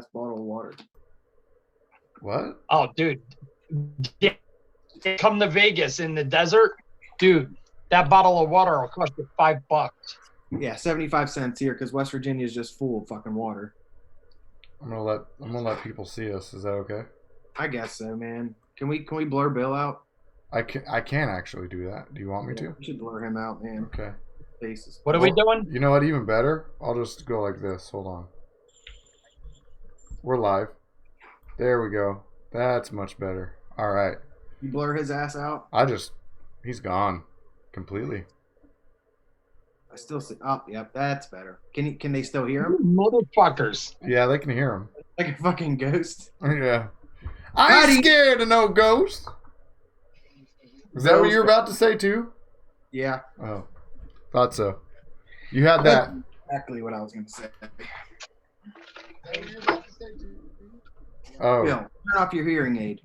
bottle of water. What? Oh, dude. Yeah. Come to Vegas in the desert, dude, that bottle of water will cost you $5. Yeah, 75 cents here because West Virginia is just full of fucking water. I'm gonna let people see us. Is that okay? I guess so, man. Can we blur Bill out? I can actually do that. Do you want me to? We should blur him out, man. Okay. Faces. What are we doing? You know what? Even better. I'll just go like this. Hold on. We're live. There we go. That's much better. All right. You blur his ass out. He's gone completely. I still see. Oh, yep, that's better. Can they still hear him? Motherfuckers. Yeah, they can hear him. Like a fucking ghost. Yeah. I ain't scared of no ghosts. Is that what you're about to say too? Yeah. Oh, thought so. You had that. Exactly what I was gonna say. Oh. Bill, turn off your hearing aid.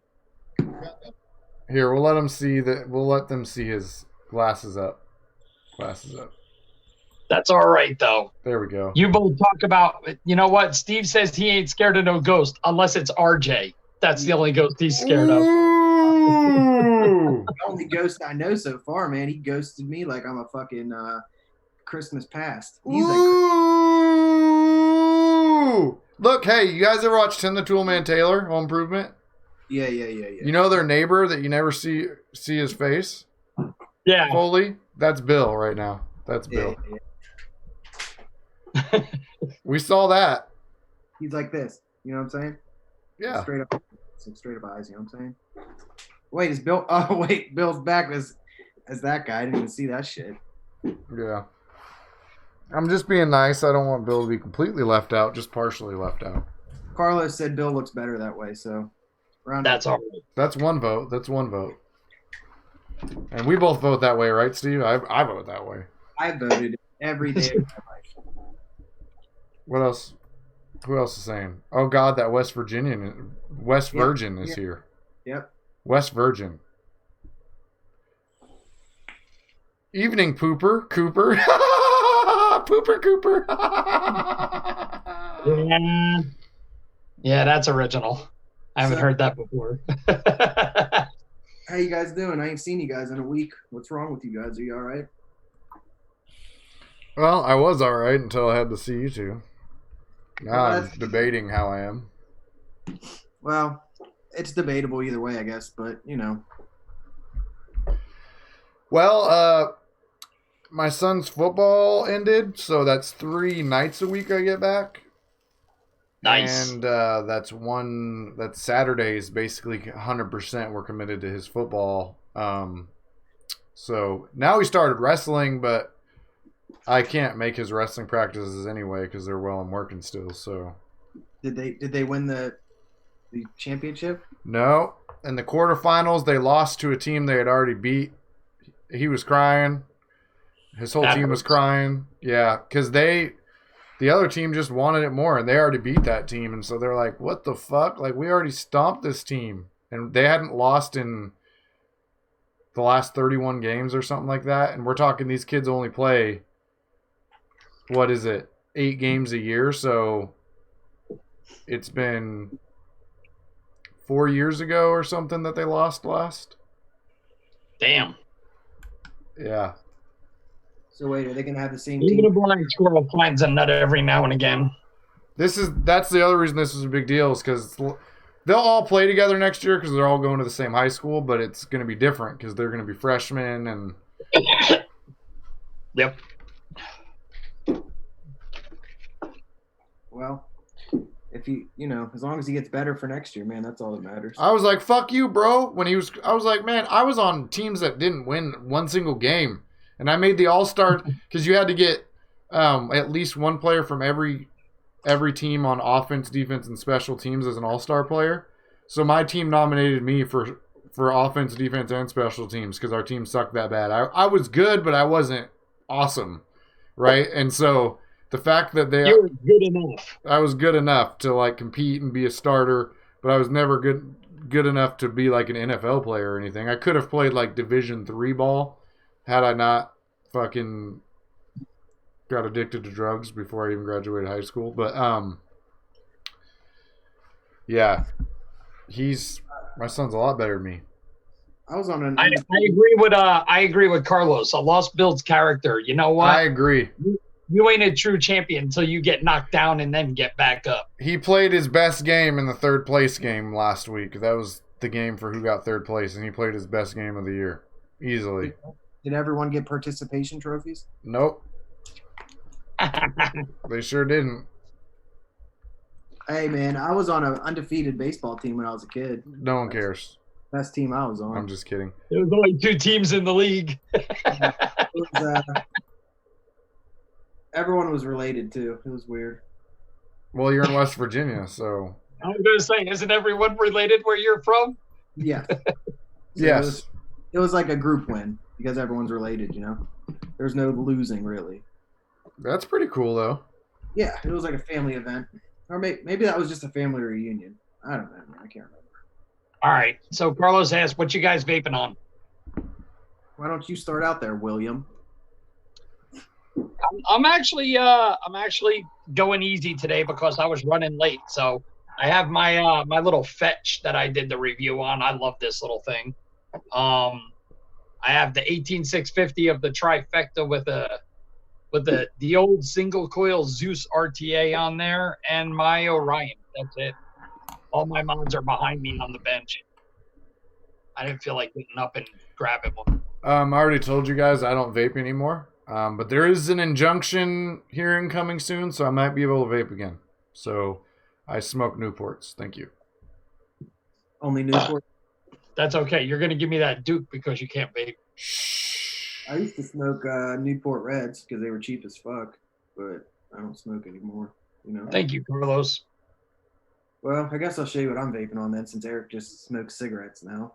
Here, we'll let them see that. We'll let them see his glasses up. Glasses up. That's all right, though. There we go. You both talk about, you know what? Steve says he ain't scared of no ghost unless it's RJ. That's the only ghost he's scared of. Ooh. The only ghost I know so far, man. He ghosted me like I'm a fucking Christmas past. He's like, Ooh. Look, hey, you guys ever watch Tim the Toolman Taylor, Home Improvement? yeah. You know their neighbor that you never see his face? Yeah. Foley? That's Bill right now. That's Bill. Yeah. We saw that. He's like this. You know what I'm saying? Yeah. Straight up eyes. You know what I'm saying? Wait, is Bill? Oh, wait, Bill's back as that guy. I didn't even see that shit. Yeah. I'm just being nice. I don't want Bill to be completely left out, just partially left out. Carlos said Bill looks better that way, so That's all right. That's one vote. And we both vote that way, right, Steve? I vote that way. I voted every day of my life. What else? Who else is saying? Oh God, that West Virgin is here. Yep. West Virgin. Evening, Cooper. Pooper Cooper. Yeah, that's original. I haven't heard that before. How you guys doing? I ain't seen you guys in a week. What's wrong with you guys? Are you all right? Well, I was all right until I had to see you two. Now I'm debating how I am. Well, it's debatable either way, I guess, but you know. Well, my son's football ended, so that's 3 nights a week I get back. Nice. And that's Saturdays, basically 100% we're committed to his football. So now he started wrestling, but I can't make his wrestling practices anyway because they're well and working still. So Did they win the championship? No. In the quarterfinals, they lost to a team they had already beat. He was crying. His whole team was crying. Yeah, because the other team just wanted it more, and they already beat that team. And so they're like, what the fuck? Like, we already stomped this team. And they hadn't lost in the last 31 games or something like that. And we're talking these kids only play, 8 games a year? So it's been 4 years ago or something that they lost last. Damn. Yeah. So wait, are they gonna have the same Even team? a blind squirrel finds a nut every now and again. That's the other reason this is a big deal, is because they'll all play together next year because they're all going to the same high school, but it's going to be different because they're going to be freshmen and. Yep. Well, if as long as he gets better for next year, man, that's all that matters. I was like, "Fuck you, bro." I was like, "Man, I was on teams that didn't win one single game, and I made the All-Star because you had to get at least one player from every team on offense, defense, and special teams as an All-Star player. So my team nominated me for offense, defense, and special teams because our team sucked that bad. I was good, but I wasn't awesome, right? And so the fact that you were good enough. I was good enough to like compete and be a starter, but I was never good enough to be like an NFL player or anything. I could have played like Division III ball had I not fucking got addicted to drugs before I even graduated high school. But Yeah, my son's a lot better than me. I was on an. I agree with Carlos. A loss builds character. You know what? I agree. You ain't a true champion until you get knocked down and then get back up. He played his best game in the third place game last week. That was the game for who got third place, and he played his best game of the year easily. Did everyone get participation trophies? Nope, they sure didn't. Hey man, I was on an undefeated baseball team when I was a kid. No one cares. Best team I was on. I'm just kidding. There was only 2 teams in the league. It was, everyone was related too. It was weird. Well, you're in West Virginia, so. I was going to say, isn't everyone related where you're from? Yeah. So Yes. It was like a group win because everyone's related, you know? There's no losing, really. That's pretty cool, though. Yeah, it was like a family event. Or maybe that was just a family reunion. I don't know, man. I can't remember. All right. So Carlos asked, what you guys vaping on? Why don't you start out there, William? I'm actually going easy today because I was running late. So I have my my little fetch that I did the review on. I love this little thing. I have the 18650 of the trifecta with the old single coil Zeus RTA on there and my Orion. That's it. All my mods are behind me on the bench. I didn't feel like getting up and grabbing one. I already told you guys I don't vape anymore. But there is an injunction hearing coming soon, so I might be able to vape again. So I smoke Newports. Thank you. Only Newport. That's okay. You're going to give me that Duke because you can't vape. I used to smoke Newport Reds because they were cheap as fuck, but I don't smoke anymore. You know. Thank you, Carlos. Well, I guess I'll show you what I'm vaping on then, since Eric just smokes cigarettes now.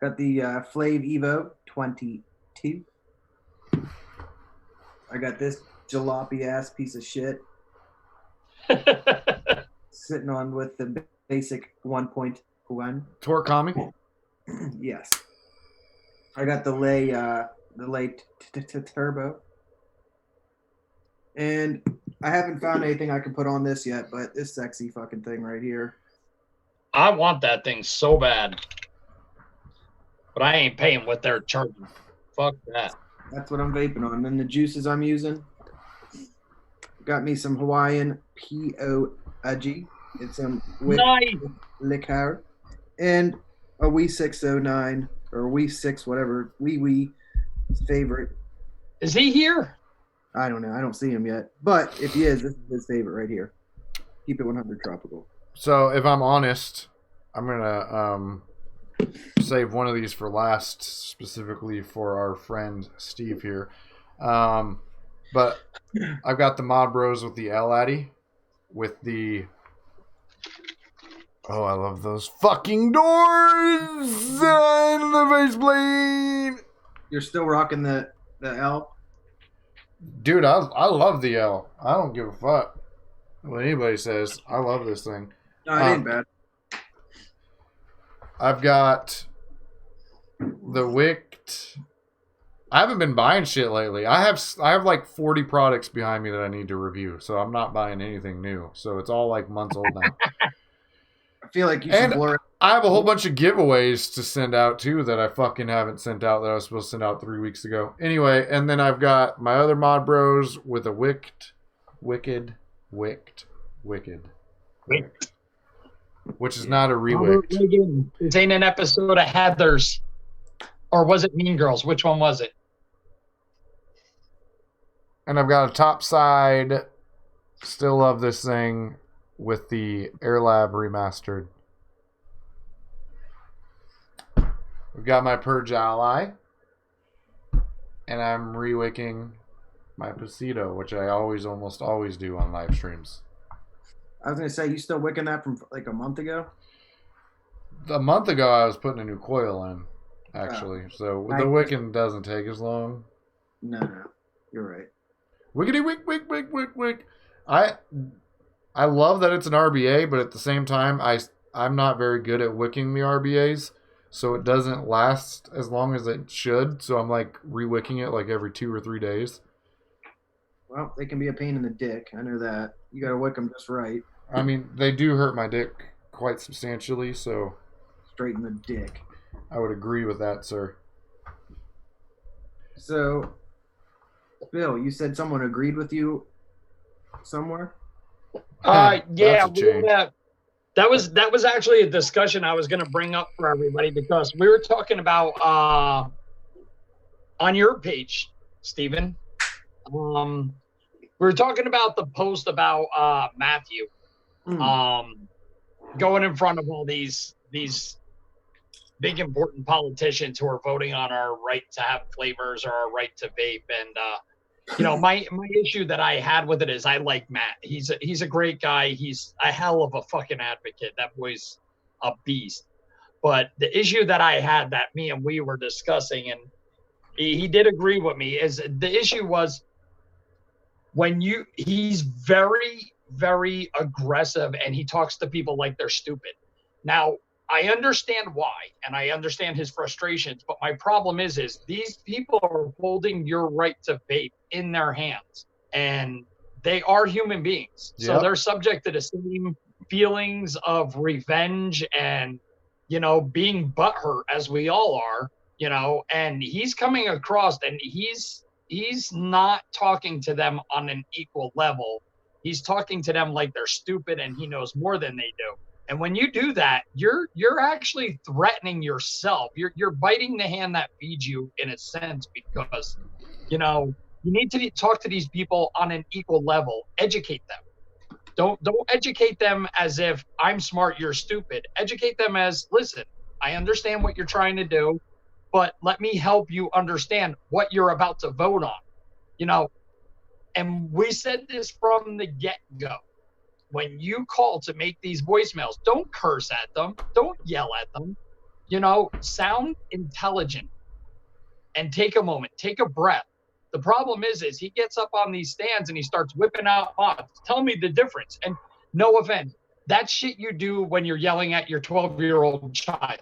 Got the Flav Evo 22. I got this jalopy ass piece of shit sitting on with the basic 1.1. Torkami? Yes. I got the Lay Turbo. And I haven't found anything I can put on this yet, but this sexy fucking thing right here. I want that thing so bad. But I ain't paying what they're charging. Fuck that. That's what I'm vaping on. And then the juices I'm using. Got me some Hawaiian P.O. Aji. It's some Nice. liqueur. And a Wee 609 or Wee 6, whatever. Wee favorite. Is he here? I don't know. I don't see him yet. But if he is, this is his favorite right here. Keep it 100 tropical. So if I'm honest, I'm going to save one of these for last, specifically for our friend Steve here. But I've got the Mod Bros with the L Addy with the... Oh, I love those fucking doors and the faceplate. You're still rocking the L? Dude, I love the L. I don't give a fuck what anybody says. I love this thing. No, it ain't bad. I've got the Wicked. I haven't been buying shit lately. I have like 40 products behind me that I need to review, so I'm not buying anything new. So it's all like months old now. I feel like you should blur it. I have a whole bunch of giveaways to send out too that I fucking haven't sent out that I was supposed to send out 3 weeks ago. Anyway, and then I've got my other Mod Bros with a Wicked, which is not a re-wicked. This ain't an episode of Heathers. Or was it Mean Girls? Which one was it? And I've got a Topside, still love this thing, with the AirLab remastered. We've got my Purge Ally. And I'm re-wicking my Pasito, which I almost always do on live streams. I was going to say, you still wicking that from like a month ago? A month ago, I was putting a new coil in, actually. So the wicking doesn't take as long. No, you're right. Wickety wick. I love that it's an RBA, but at the same time, I'm not very good at wicking the RBAs, so it doesn't last as long as it should. So I'm like re-wicking it like every 2 or 3 days. Well, they can be a pain in the dick. I know that. You got to wick them just right. I mean, they do hurt my dick quite substantially, so Straight in the dick. I would agree with that, sir. So, Bill, you said someone agreed with you somewhere? Yeah, That's a change. that was actually a discussion I was going to bring up for everybody because we were talking about on your page, Stephen. We were talking about the post about Matthew going in front of all these big important politicians who are voting on our right to have flavors or our right to vape. And my issue that I had with it is I like Matt. He's a great guy. He's a hell of a fucking advocate. That boy's a beast. But the issue that I had that me and we were discussing, and he did agree with me, is the issue was he's very, very aggressive and he talks to people like they're stupid. Now, I understand why, and I understand his frustrations, but my problem is these people are holding your right to vape in their hands, and they are human beings. So they're subject to the same feelings of revenge and, being butthurt as we all are, and he's coming across and he's not talking to them on an equal level. He's talking to them like they're stupid and he knows more than they do. And when you do that, you're actually threatening yourself. You're biting the hand that feeds you in a sense, because, you need to talk to these people on an equal level. Educate them. Don't educate them as if I'm smart, you're stupid. Educate them as, listen, I understand what you're trying to do, but let me help you understand what you're about to vote on. And we said this from the get-go. When you call to make these voicemails, don't curse at them. Don't yell at them. Sound intelligent and take a moment, take a breath. The problem is he gets up on these stands and he starts whipping out odds. Tell me the difference. And no offense, that's shit you do when you're yelling at your 12-year-old child.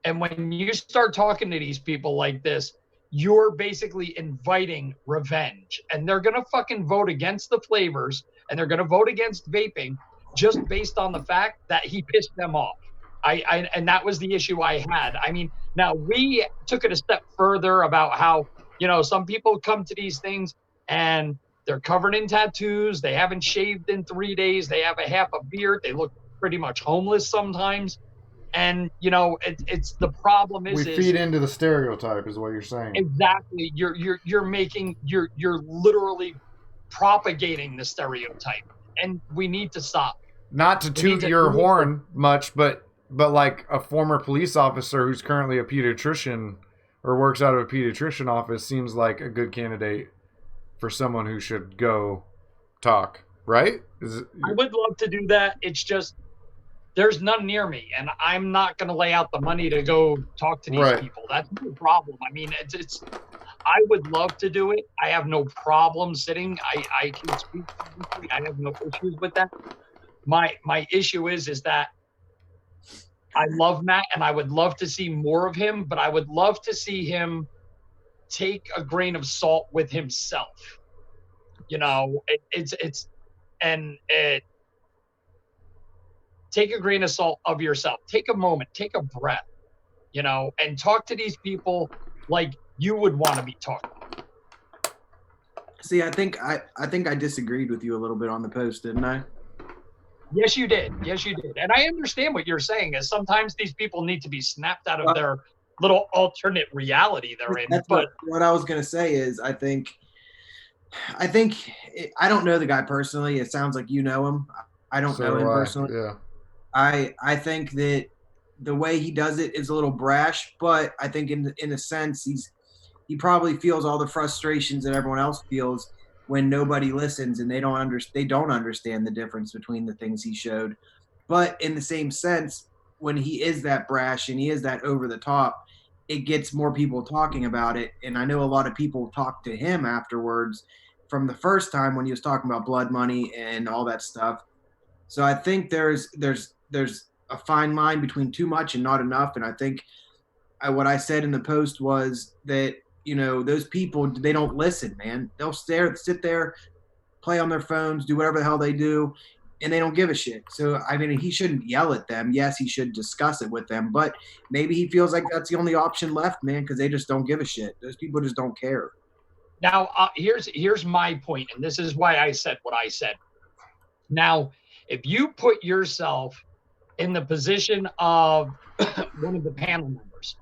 And when you start talking to these people like this, you're basically inviting revenge. And they're going to fucking vote against the flavors and they're going to vote against vaping just based on the fact that he pissed them off. And that was the issue I had. I mean, now we took it a step further about how, some people come to these things and they're covered in tattoos. They haven't shaved in 3 days. They have a half a beard. They look pretty much homeless sometimes. And, it's the problem is we feed into the stereotype is what you're saying. Exactly. You're literally propagating the stereotype, and we need to stop. Not to toot your horn much, but like a former police officer who's currently a pediatrician or works out of a pediatrician office seems like a good candidate for someone who should go talk, right? I would love to do that. It's just there's none near me, and I'm not going to lay out the money to go talk to these people. That's the problem. I mean, it's I would love to do it. I have no problem sitting. I can speak. I have no issues with that. My issue is that I love Matt, and I would love to see more of him, but I would love to see him take a grain of salt with himself. Take a grain of salt of yourself. Take a moment, take a breath, and talk to these people like you would want to be talking. See, I think I disagreed with you a little bit on the post, didn't I? Yes, you did. And I understand what you're saying is sometimes these people need to be snapped out of their little alternate reality they're in. That's but what I was going to say is I don't know the guy personally. It sounds like you know him. I don't know him personally. Yeah. I think that the way he does it is a little brash, but I think in a sense he probably feels all the frustrations that everyone else feels when nobody listens and they don't understand the difference between the things he showed. But in the same sense, when he is that brash and he is that over the top, it gets more people talking about it. And I know a lot of people talked to him afterwards from the first time when he was talking about blood money and all that stuff. So I think there's a fine line between too much and not enough. And I think what I said in the post was that, those people, they don't listen, man. They'll sit there, play on their phones, do whatever the hell they do. and they don't give a shit. So I mean, he shouldn't yell at them. Yes, he should discuss it with them, but maybe he feels like that's the only option left, man, because they just don't give a shit. Those people just don't care. Now, here's my point, and this is why I said what I said. Now, if you put yourself in the position of one of the panel members,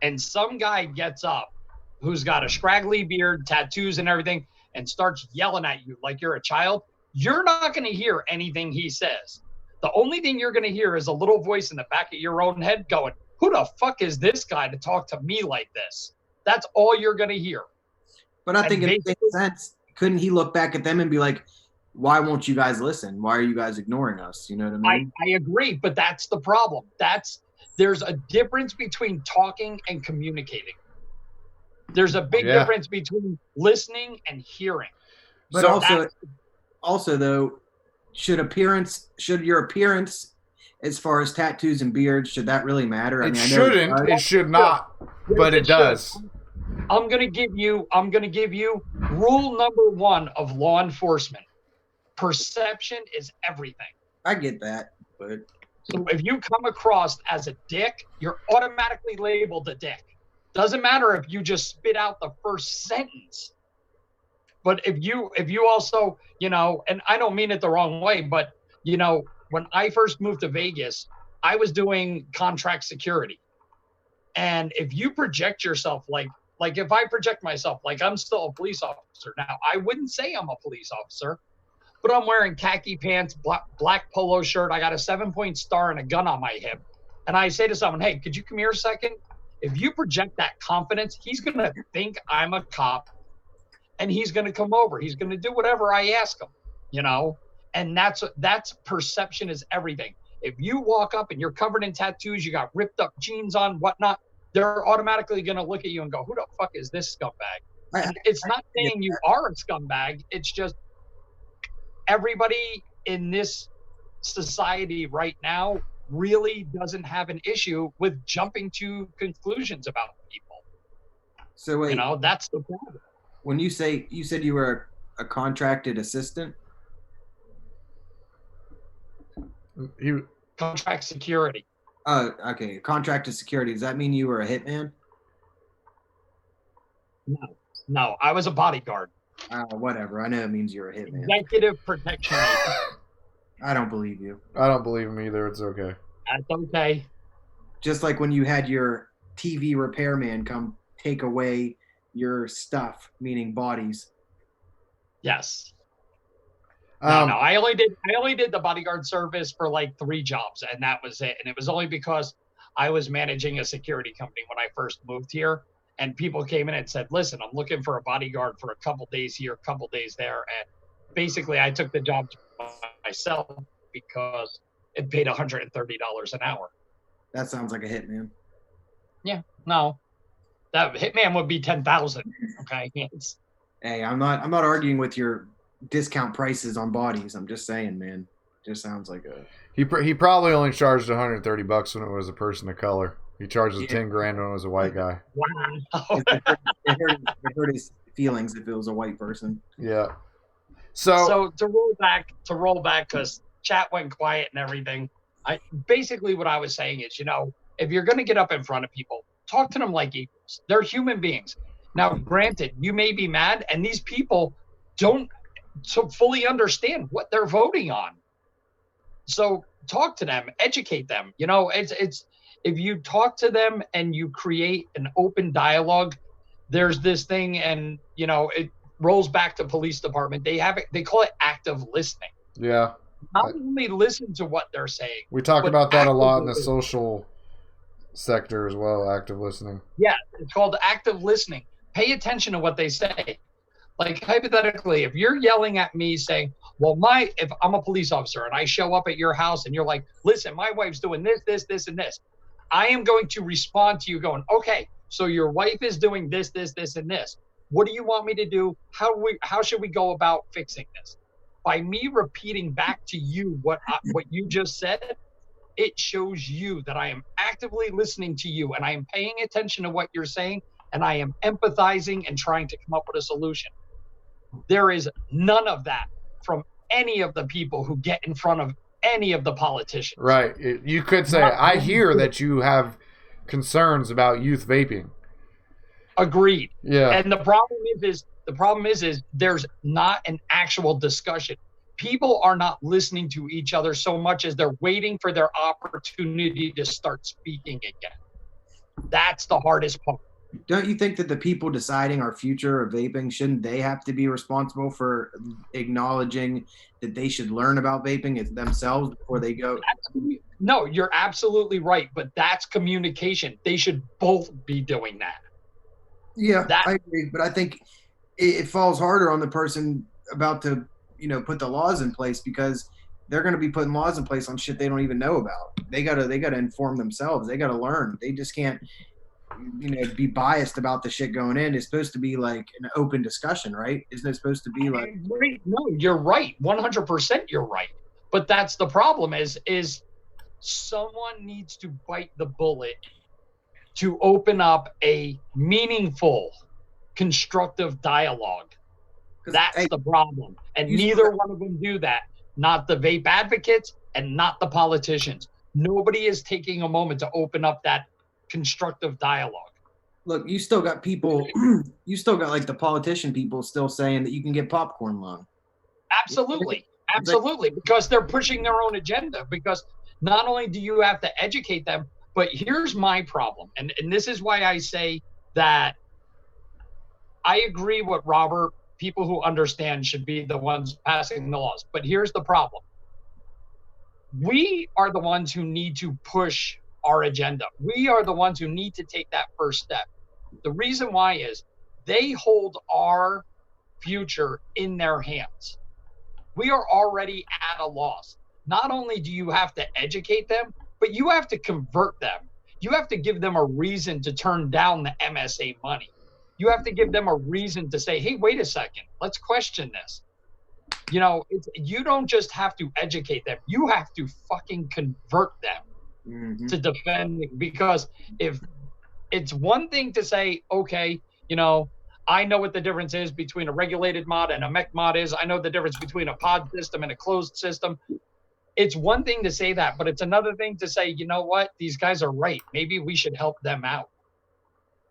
and some guy gets up who's got a scraggly beard, tattoos, and everything, and starts yelling at you like you're a child, you're not going to hear anything he says. The only thing you're going to hear is a little voice in the back of your own head going, "Who the fuck is this guy to talk to me like this?" That's all you're going to hear. But I think it makes sense. Couldn't he look back at them and be like, why won't you guys listen? Why are you guys ignoring us? You know what I mean? I agree, but that's the problem. There's a difference between talking and communicating. There's a big difference between listening and hearing. But also though, should your appearance as far as tattoos and beards, should that really matter? It shouldn't. It should not, but it does. I'm gonna give you rule number 1 of law enforcement. Perception is everything. I get that, but so if you come across as a dick, you're automatically labeled a dick. Doesn't matter if you just spit out the first sentence. But if you also, and I don't mean it the wrong way, but when I first moved to Vegas, I was doing contract security. And if you project yourself like if I project myself like I'm still a police officer, now I wouldn't say I'm a police officer, but I'm wearing khaki pants, black polo shirt. I got a 7-point star and a gun on my hip. And I say to someone, "Hey, could you come here a second?" If you project that confidence, he's going to think I'm a cop and he's going to come over. He's going to do whatever I ask him, and that's perception is everything. If you walk up and you're covered in tattoos, you got ripped up jeans on, whatnot, they're automatically going to look at you and go, "Who the fuck is this scumbag?" And it's not saying you are a scumbag. It's just everybody in this society right now really doesn't have an issue with jumping to conclusions about people. So wait, that's the problem. When you said you were a contracted assistant? Contract security. Oh, okay. Contracted security. Does that mean you were a hitman? No, I was a bodyguard. Whatever. I know it means you're a hitman. Executive protection. I don't believe you. I don't believe him either. It's okay. That's okay. Just like when you had your TV repairman come take away your stuff, meaning bodies. Yes. No. I only did the bodyguard service for like 3 jobs, and that was it. And it was only because I was managing a security company when I first moved here, and people came in and said, "Listen, I'm looking for a bodyguard for a couple days here, a couple days there." And basically, I took the job myself because it paid $130 an hour. That sounds like a hitman. Yeah, no, that hitman would be 10,000. Okay. Hey, I'm not arguing with your discount prices on bodies. I'm just saying, man. Just sounds like a. He probably only charged $130 when it was a person of color. He charges $10,000 when it was a white guy. Wow. It hurt his feelings if it was a white person. Yeah. So to roll back, because chat went quiet and everything. Basically what I was saying is, if you're going to get up in front of people, talk to them like equals. They're human beings. Now, granted, you may be mad, and these people don't fully understand what they're voting on. So talk to them, educate them. It's if you talk to them and you create an open dialogue, there's this thing, and it rolls back to police department. They call it active listening. Yeah. Not only listen to what they're saying. We talk about that a lot in the social sector as well, active listening. Yeah, it's called active listening. Pay attention to what they say. Like, hypothetically, if you're yelling at me saying, "Well, if I'm a police officer and I show up at your house and you're like, 'Listen, my wife's doing this, this, this, and this,' I am going to respond to you going, 'Okay, so your wife is doing this, this, this, and this. What do you want me to do? How should we go about fixing this?' By me repeating back to you what you just said, it shows you that I am actively listening to you and I am paying attention to what you're saying, and I am empathizing and trying to come up with a solution. There is none of that from any of the people who get in front of any of the politicians. Right. You could say, I hear that you have concerns about youth vaping. Agreed. Yeah. And the problem is there's not an actual discussion. People are not listening to each other so much as they're waiting for their opportunity to start speaking again. That's the hardest part. Don't you think that the people deciding our future of vaping, shouldn't they have to be responsible for acknowledging that they should learn about vaping themselves before they go? No, you're absolutely right, but that's communication. They should both be doing that. Yeah, I agree, but I think it falls harder on the person about to, put the laws in place, because they're going to be putting laws in place on shit they don't even know about. They gotta inform themselves. They gotta learn. They just can't, be biased about the shit going in. It's supposed to be like an open discussion, right? Isn't it supposed to be like? No, you're right. 100% you're right. But that's the problem is someone needs to bite the bullet to open up a meaningful, constructive dialogue. That's the problem. And neither one of them do that. Not the vape advocates and not the politicians. Nobody is taking a moment to open up that constructive dialogue. Look, you still got people, you still got like the politician people still saying that you can get popcorn lung. Absolutely. Absolutely. Because they're pushing their own agenda. Because not only do you have to educate them, but here's my problem. And this is why I say that I agree with Robert. People who understand should be the ones passing the laws. But here's the problem. We are the ones who need to push our agenda. We are the ones who need to take that first step. The reason why is they hold our future in their hands. We are already at a loss. Not only do you have to educate them, but you have to convert them. You have to give them a reason to turn down the MSA money. You have to give them a reason to say, hey, wait a second, let's question this. You don't just have to educate them. You have to fucking convert them to defend, because if it's one thing to say, okay, I know what the difference is between a regulated mod and a mech mod is. I know the difference between a pod system and a closed system. It's one thing to say that, but it's another thing to say, you know what? These guys are right. Maybe we should help them out.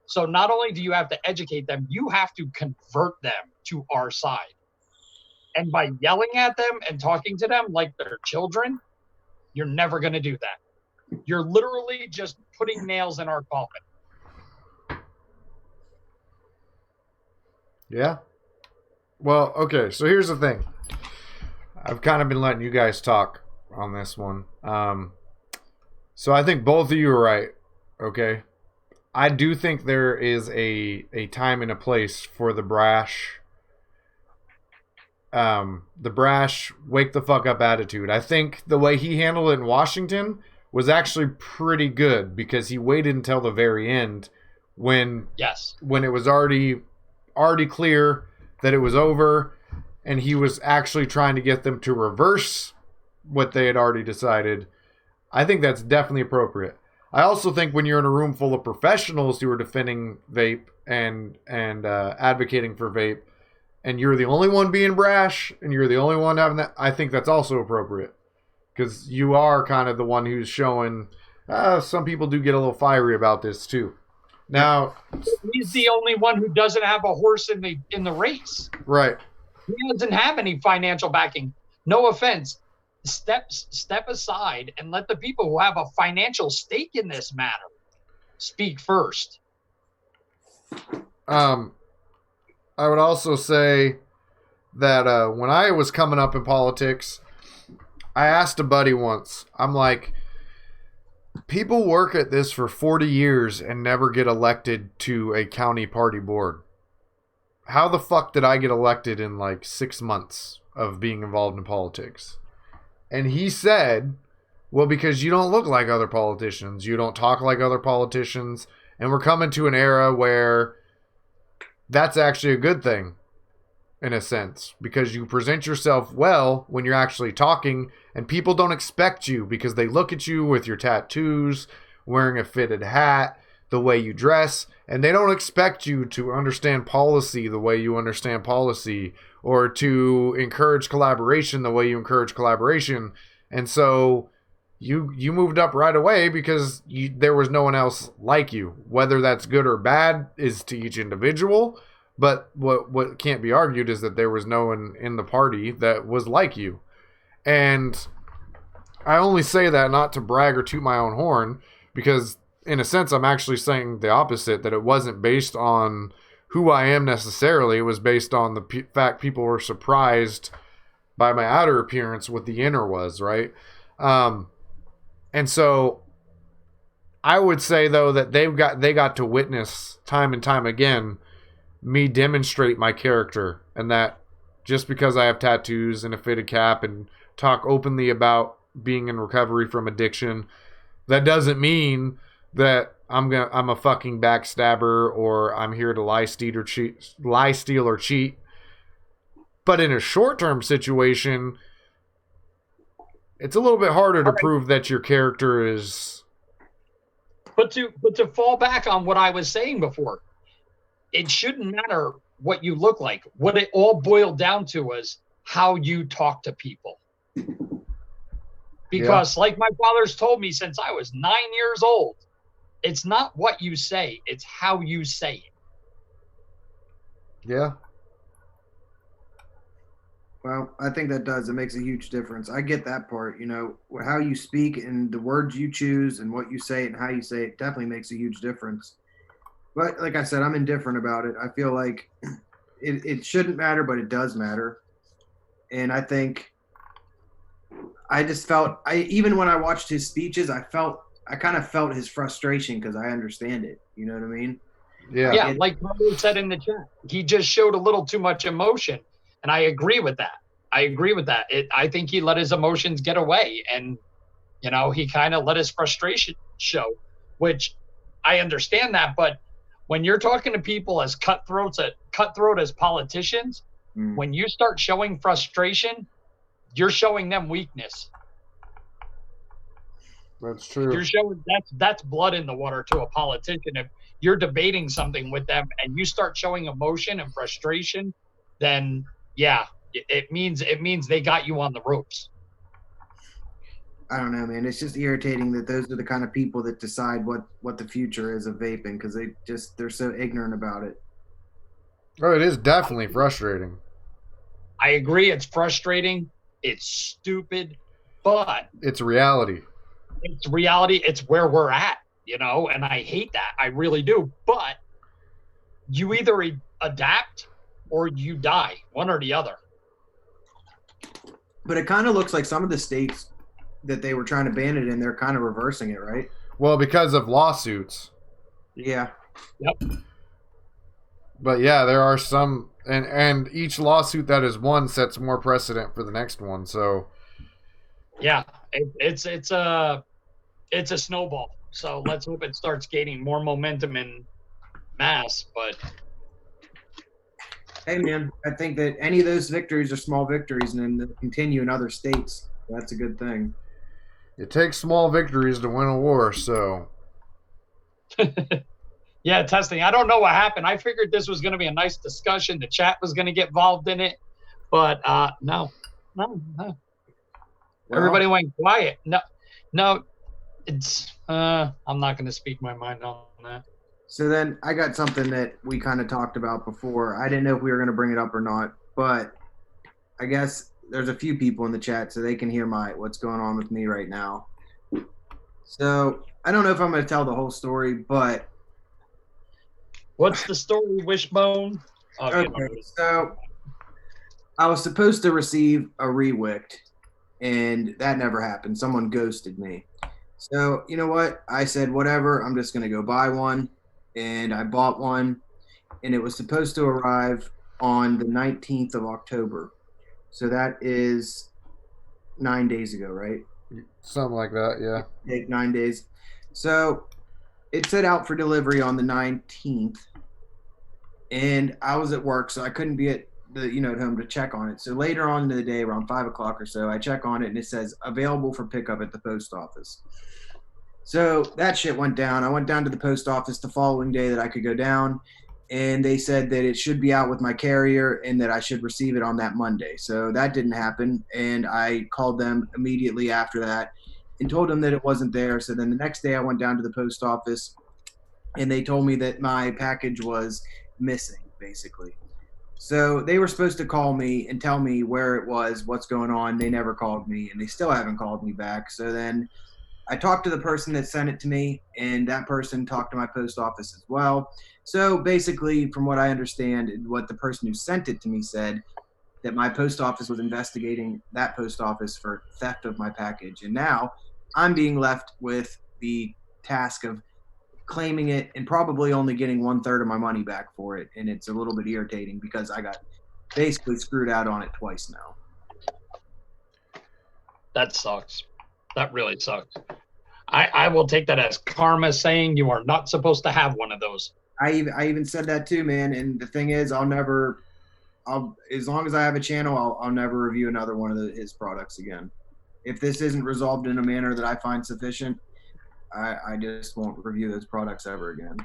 So not only do you have to educate them, you have to convert them to our side. And by yelling at them and talking to them like they're children, you're never going to do that. You're literally just putting nails in our coffin. Yeah. Well, okay. So here's the thing. I've kind of been letting you guys talk on this one. So I think both of you are right. Okay. I do think there is a time and a place for the brash wake the fuck up attitude. I think the way he handled it in Washington was actually pretty good, because he waited until the very end when it was already clear that it was over, and he was actually trying to get them to reverse what they had already decided. I think that's definitely appropriate. I also think when you're in a room full of professionals who are defending vape and advocating for vape, and you're the only one being brash, and you're the only one having that, I think that's also appropriate. Because you are kind of the one who's showing, some people do get a little fiery about this too. Now, he's the only one who doesn't have a horse in the race. Right. He doesn't have any financial backing. No offense. Step aside and let the people who have a financial stake in this matter speak first. I would also say that when I was coming up in politics, I asked a buddy once, I'm like, people work at this for 40 years and never get elected to a county party board. How the fuck did I get elected in like 6 months of being involved in politics? And he said, well, because you don't look like other politicians. You don't talk like other politicians. And we're coming to an era where that's actually a good thing, in a sense, because you present yourself well when you're actually talking, and people don't expect you because they look at you with your tattoos, wearing a fitted hat, the way you dress, and they don't expect you to understand policy the way you understand policy, or to encourage collaboration the way you encourage collaboration. And so you moved up right away because there was no one else like you. Whether that's good or bad is to each individual, but what can't be argued is that there was no one in the party that was like you. And I only say that not to brag or toot my own horn, because in a sense I'm actually saying the opposite, that it wasn't based on who I am necessarily. It was based on the fact people were surprised by my outer appearance, what the inner was, right? And so I would say, though, that they got to witness time and time again me demonstrate my character, and that just because I have tattoos and a fitted cap and talk openly about being in recovery from addiction, that doesn't mean that I'm a fucking backstabber, or I'm here to lie, steal, or cheat. But in a short-term situation, it's a little bit harder to prove that your character is. But to fall back on what I was saying before, it shouldn't matter what you look like. What it all boiled down to was how you talk to people. Because like my father's told me since I was 9 years old, it's not what you say, it's how you say it. Yeah. Well, I think that does. It makes a huge difference. I get that part. You know, how you speak and the words you choose and what you say and how you say it definitely makes a huge difference. But like I said, I'm indifferent about it. I feel like it shouldn't matter, but it does matter. And I think I just felt, even when I watched his speeches, I kind of felt his frustration because I understand it. You know what I mean? Yeah. Yeah, like Mario said in the chat, he just showed a little too much emotion. And I agree with that. I think he let his emotions get away, and, you know, he kind of let his frustration show, which I understand that. But when you're talking to people as cutthroat as politicians, when you start showing frustration, you're showing them weakness. That's true. You're showing that's blood in the water to a politician. If you're debating something with them and you start showing emotion and frustration, then yeah, it means they got you on the ropes. I don't know, man. It's just irritating that those are the kind of people that decide what the future is of vaping, because they're so ignorant about it. Oh, it is definitely frustrating. I agree, it's frustrating, it's stupid, but it's reality. It's reality. It's where we're at, you know, and I hate that. I really do. But you either adapt or you die, one or the other. But it kind of looks like some of the states that they were trying to ban it in, they're kind of reversing it, right? Well, because of lawsuits. Yeah. Yep. But yeah, there are some, and each lawsuit that is won sets more precedent for the next one. So yeah, it's a snowball. So let's hope it starts gaining more momentum in mass. But hey, man, I think that any of those victories are small victories, and then they'll continue in other states. That's a good thing. It takes small victories to win a war, so. Yeah, testing. I don't know what happened. I figured this was going to be a nice discussion. The chat was going to get involved in it, but no. Well, everybody went quiet. No, it's. I'm not going to speak my mind on that. So then I got something that we kind of talked about before. I didn't know if we were going to bring it up or not, but I guess there's a few people in the chat so they can hear what's going on with me right now. So I don't know if I'm going to tell the whole story, but. What's the story, Wishbone? Okay, so I was supposed to receive a Rewicked, and that never happened. Someone ghosted me. So you know what? I said, whatever, I'm just going to go buy one. And I bought one, and it was supposed to arrive on the 19th of October. So that is 9 days ago, right? Something like that, yeah. Take 9 days. So it set out for delivery on the 19th, and I was at work, so I couldn't be at home to check on it. So later on in the day, around 5 o'clock or so, I check on it, and it says available for pickup at the post office. So that shit went down. I went down to the post office the following day that I could go down, and they said that it should be out with my carrier and that I should receive it on that Monday. So that didn't happen, and I called them immediately after that and told them that it wasn't there. So then the next day I went down to the post office, and they told me that my package was missing, basically. So they were supposed to call me and tell me where it was, what's going on. They never called me, and they still haven't called me back. So then I talked to the person that sent it to me, and that person talked to my post office as well. So basically, from what I understand, what the person who sent it to me said, that my post office was investigating that post office for theft of my package. And now I'm being left with the task of claiming it and probably only getting 1/3 of my money back for it. And it's a little bit irritating because I got basically screwed out on it twice now. That sucks. That really sucks. I will take that as karma saying you are not supposed to have one of those. I even said that too, man. And the thing is, I'll as long as I have a channel, I'll never review another one of his products again. If this isn't resolved in a manner that I find sufficient, I just won't review those products ever again.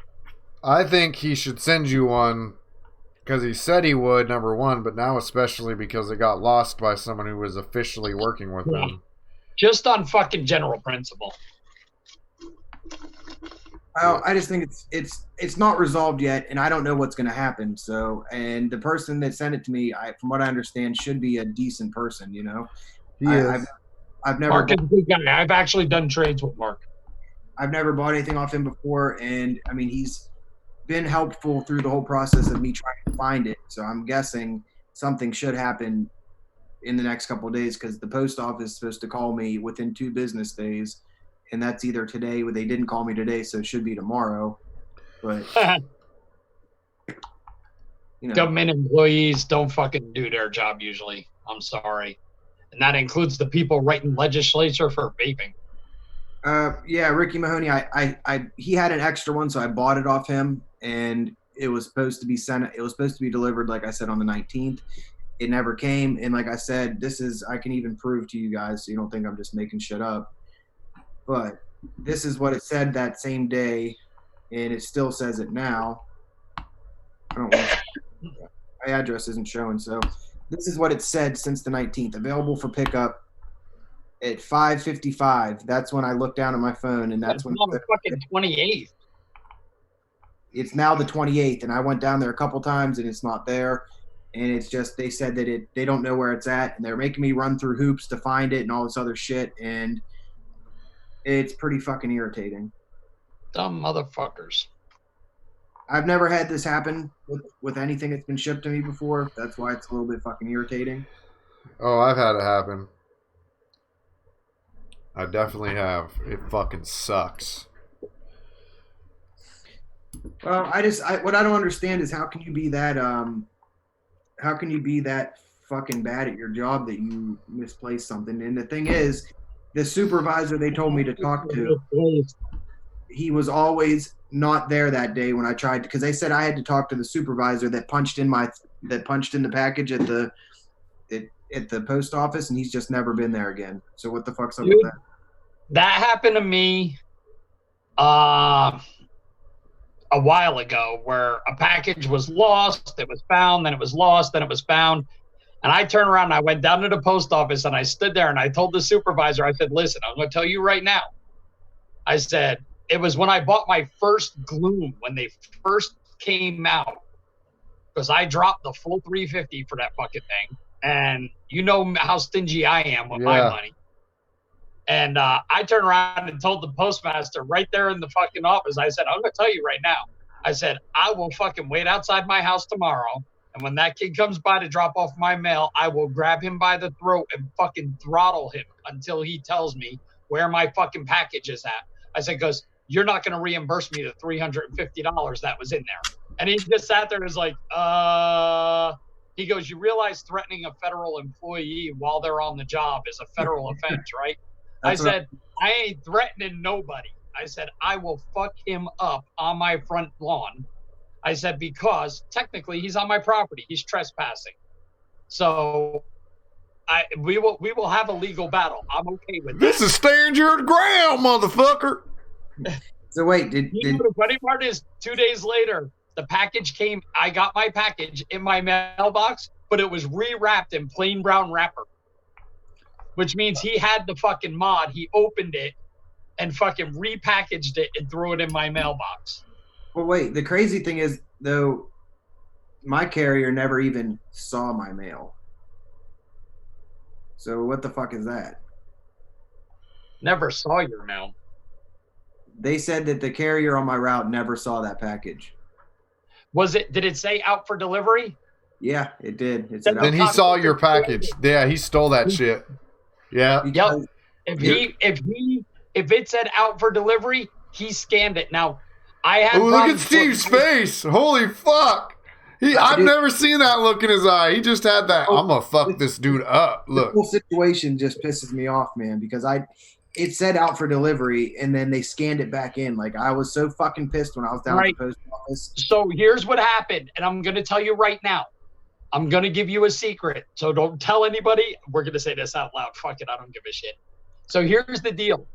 I think he should send you one because he said he would, number one, but now especially because it got lost by someone who was officially working with him. Just on fucking general principle. Well, I just think it's not resolved yet, and I don't know what's going to happen. So, and the person that sent it to me, from what I understand, should be a decent person. You know, He is. I've never. Mark is a good guy. I've actually done trades with Mark. I've never bought anything off him before, and I mean he's been helpful through the whole process of me trying to find it. So I'm guessing something should happen in the next couple of days because the post office is supposed to call me within 2 business days. And that's either today, or they didn't call me today, so it should be tomorrow. But you know, government employees don't fucking do their job usually. I'm sorry, and that includes the people writing legislature for vaping. Yeah, Ricky Mahoney. He had an extra one, so I bought it off him, and it was supposed to be sent. It was supposed to be delivered, like I said, on the 19th. It never came, and like I said, I can even prove to you guys, so you don't think I'm just making shit up. But this is what it said that same day, and it still says it now. I don't want my address isn't showing, so this is what it said since the 19th. Available for pickup at 5:55. That's when I looked down at my phone, and that's when the fucking 28th. It's now the 28th, and I went down there a couple times, and it's not there. And it's just they said that they don't know where it's at, and they're making me run through hoops to find it and all this other shit, and it's pretty fucking irritating. Dumb motherfuckers. I've never had this happen with anything that's been shipped to me before. That's why it's a little bit fucking irritating. Oh, I've had it happen. I definitely have. It fucking sucks. Well, what I don't understand is how can you be that fucking bad at your job that you misplaced something? And the thing is, the supervisor they told me to talk to, he was always not there that day when I tried, because they said I had to talk to the supervisor that punched in the package at the post office, and he's just never been there again. So what the fuck's up with that? That happened to me a while ago, where a package was lost, it was found, then it was lost, then it was found. And I turned around and I went down to the post office and I stood there and I told the supervisor, I said, listen, I'm going to tell you right now. I said, it was when I bought my first Gloom, when they first came out, because I dropped the full $350 for that fucking thing. And you know how stingy I am with my money. And I turned around and told the postmaster right there in the fucking office, I said, I'm going to tell you right now. I said, I will fucking wait outside my house tomorrow. And when that kid comes by to drop off my mail, I will grab him by the throat and fucking throttle him until he tells me where my fucking package is at. I said, because you're not going to reimburse me the $350 that was in there. And he just sat there and was like, he goes, you realize threatening a federal employee while they're on the job is a federal offense, right? I said, I ain't threatening nobody. I said, I will fuck him up on my front lawn. I said, because technically he's on my property. He's trespassing. So we will have a legal battle. I'm okay with that. This is stand your ground, motherfucker. So wait, You know, the funny part is 2 days later, the package came. I got my package in my mailbox, but it was rewrapped in plain brown wrapper, which means he had the fucking mod. He opened it and fucking repackaged it and threw it in my mailbox. well, wait. The crazy thing is, though, my carrier never even saw my mail. So what the fuck is that? Never saw your mail. They said that the carrier on my route never saw that package. Did it say out for delivery? Yeah, it did. It said Then he saw your package. Yeah, he stole that shit. Yeah. Yep. If it said out for delivery, he scanned it. Now, I had. Oh, look at Steve's face! Holy fuck! I've never seen that look in his eye. He just had that. I'm gonna fuck this dude up. Look. The whole situation just pisses me off, man, because it said out for delivery, and then they scanned it back in. Like, I was so fucking pissed when I was down at the post office. So here's what happened, and I'm gonna tell you right now. I'm gonna give you a secret, so don't tell anybody. We're gonna say this out loud. Fuck it, I don't give a shit. So here's the deal.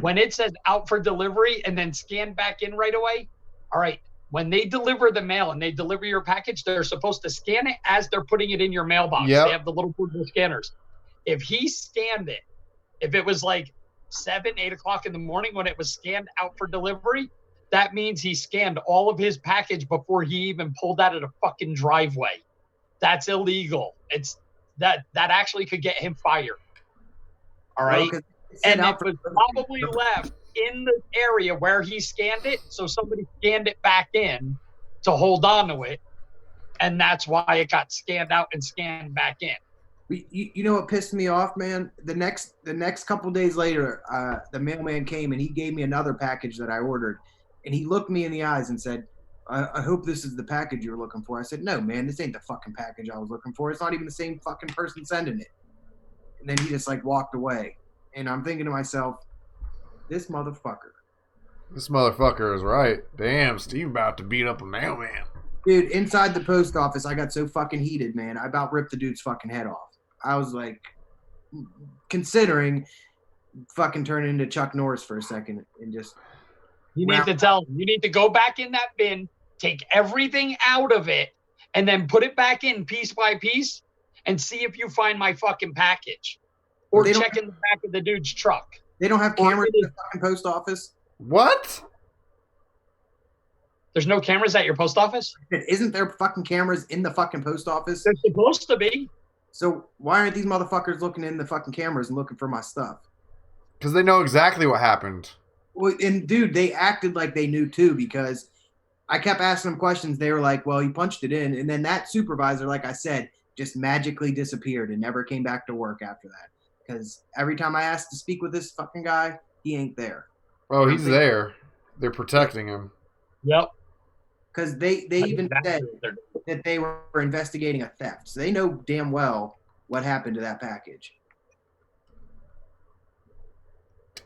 When it says out for delivery and then scan back in right away, all right, when they deliver the mail and they deliver your package, they're supposed to scan it as they're putting it in your mailbox. Yep. They have the little portable scanners. If he scanned it, if it was like 7, 8 o'clock in the morning when it was scanned out for delivery, that means he scanned all of his package before he even pulled out of the fucking driveway. That's illegal. It's that actually could get him fired. All right. Well, and it was probably left in the area where he scanned it. So somebody scanned it back in to hold on to it. And that's why it got scanned out and scanned back in. You know what pissed me off, man? The next couple days later, the mailman came and he gave me another package that I ordered. And he looked me in the eyes and said, I hope this is the package you're looking for. I said, no, man, this ain't the fucking package I was looking for. It's not even the same fucking person sending it. And then he just like walked away. And I'm thinking to myself, this motherfucker. This motherfucker is right. Damn, Steve about to beat up a mailman. Dude, inside the post office, I got so fucking heated, man. I about ripped the dude's fucking head off. I was like, considering fucking turning into Chuck Norris for a second and just. You need to tell him. You need to go back in that bin, take everything out of it, and then put it back in piece by piece and see if you find my fucking package. Or check in the back of the dude's truck. They don't have cameras in the fucking post office? What? There's no cameras at your post office? Isn't there fucking cameras in the fucking post office? They're supposed to be. So why aren't these motherfuckers looking in the fucking cameras and looking for my stuff? Because they know exactly what happened. Well, and dude, they acted like they knew too, because I kept asking them questions. They were like, well, he punched it in. And then that supervisor, like I said, just magically disappeared and never came back to work after that. Because every time I asked to speak with this fucking guy, he ain't there. Oh, he's there. They're protecting him. Yep. Because they even said that they were investigating a theft. So they know damn well what happened to that package.